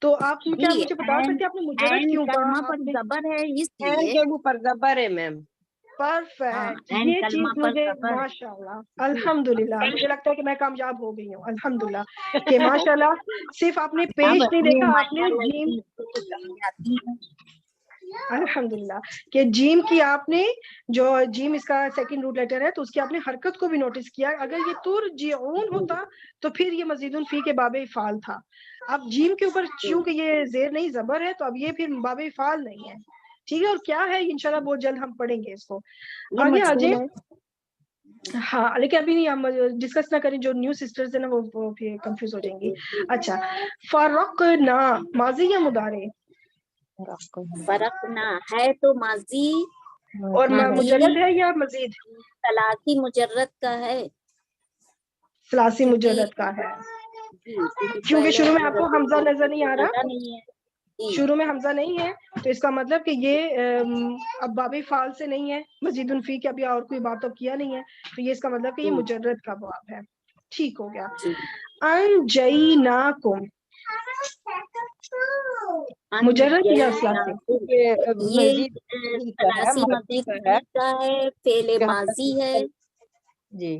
تو آپ کیا مجھے بتا سکتے ہیں آپ نے مجرد کیوں کہا؟ پر زبر ہے اس این لیے. کے اوپر زبر ہے میم. پرفیکٹ. یہ چیز مجھے ماشاء اللہ الحمدللہ مجھے لگتا ہے کہ میں کامیاب ہو گئی ہوں الحمدللہ کہ ماشاء اللہ صرف آپ نے پیش نہیں دیکھا، آپ نے جیم، الحمدللہ کہ جیم کی آپ نے جو جیم اس کا سیکنڈ روٹ لیٹر ہے تو اس کی آپ نے حرکت کو بھی نوٹس کیا. اگر یہ ترجعون ہوتا تو پھر یہ مزید فی کے باب افعال تھا. اب جیم کے اوپر چونکہ یہ زیر نہیں زبر ہے تو اب یہ پھر باب افعال نہیں ہے. ٹھیک ہے. اور کیا ہے انشاءاللہ بہت جلد ہم پڑھیں گے اس کو. آگے آ جائیں. ہاں لیکن ابھی نہیں ہم ڈسکس نہ کریں، جو نیو سسٹرز ہیں نا وہ پھر کنفیوز ہو جائیں گی. اچھا فرقنا ماضی یا مضارع؟ فرقنا ہے تو ماضی، اور مجرد ہے یا مزید؟ ثلاثی مجرد کا ہے. ثلاثی مجرد کا ہے کیونکہ شروع میں آپ کو حمزہ نظر نہیں آ رہا، شروع میں حمزہ نہیں ہے تو اس کا مطلب کہ یہ اب باب فعال سے نہیں ہے، مزید فی کے ابھی اور کوئی بات اب کیا نہیں ہے، تو یہ اس کا مطلب کہ یہ مجرد کا باب ہے. ٹھیک ہو گیا. انجیناکم مجرد یا ثلاثی؟ یہ ثلاثی مزید کا ہے، فعل ماضی ہے. جی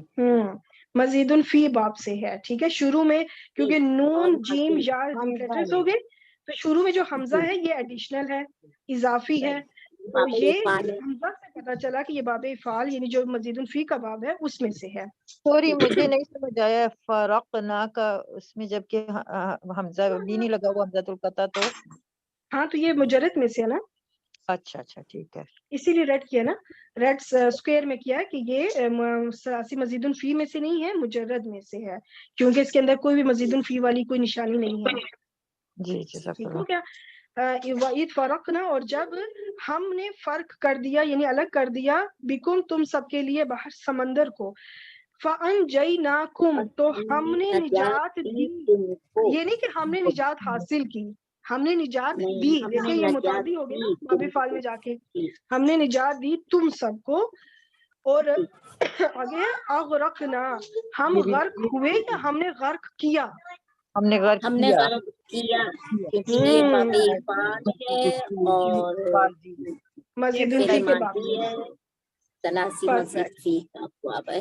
مزید فی باب سے ہے. ٹھیک ہے. شروع میں کیونکہ نون جیم یا لیٹرز ہو گئے تو شروع میں جو حمزہ ہے یہ ایڈیشنل ہے، اضافی ہے، تو یہ حمزہ سے پتا چلا کہ یہ باب افعال یعنی جو مزید فی کا باب ہے اس میں سے ہے. سوری مجھے نہیں سمجھ آیا فرقنا کا، اس میں جب کہ حمزہ بھی نہیں لگا ہوا حمزۃ القطع تو ہاں تو یہ مجرد میں سے ہے نا. اچھا ٹھیک ہے. اسی لیے ریڈ کیا نا، ریڈ اسکوئر میں کیا کہ یہ ثلاثی مزید فی میں سے نہیں ہے، مجرد میں سے ہے، کیونکہ اس کے اندر کوئی بھی مزید فی والی کوئی نشانی نہیں ہے. جی ٹھیک ہو گیا. وَإِذْ فَرَقْنَا، اور جب ہم نے فرق کر دیا یعنی الگ کر دیا، بکم تم سب کے لیے باہر سمندر کو، فَأَنْجَيْنَاكُمْ تو ہم نے نجات دی. یہ نہیں کہ ہم نے نجات حاصل کی، ہم نے نجات دی. دیکھیں یہ متعدی ہو گیا نا باب فعال میں جا کے، ہم نے نجات دی تم سب کو. اور آگے اغرقنا، ہم غرق ہوئے یا ہم نے غرق کیا؟ ہم نے غرق کیا کیونکہ یہ باب افعال ہے اور مزید فعل فی کے باب ماضی ہے، ثلاثی مزید فی کا باب ہے.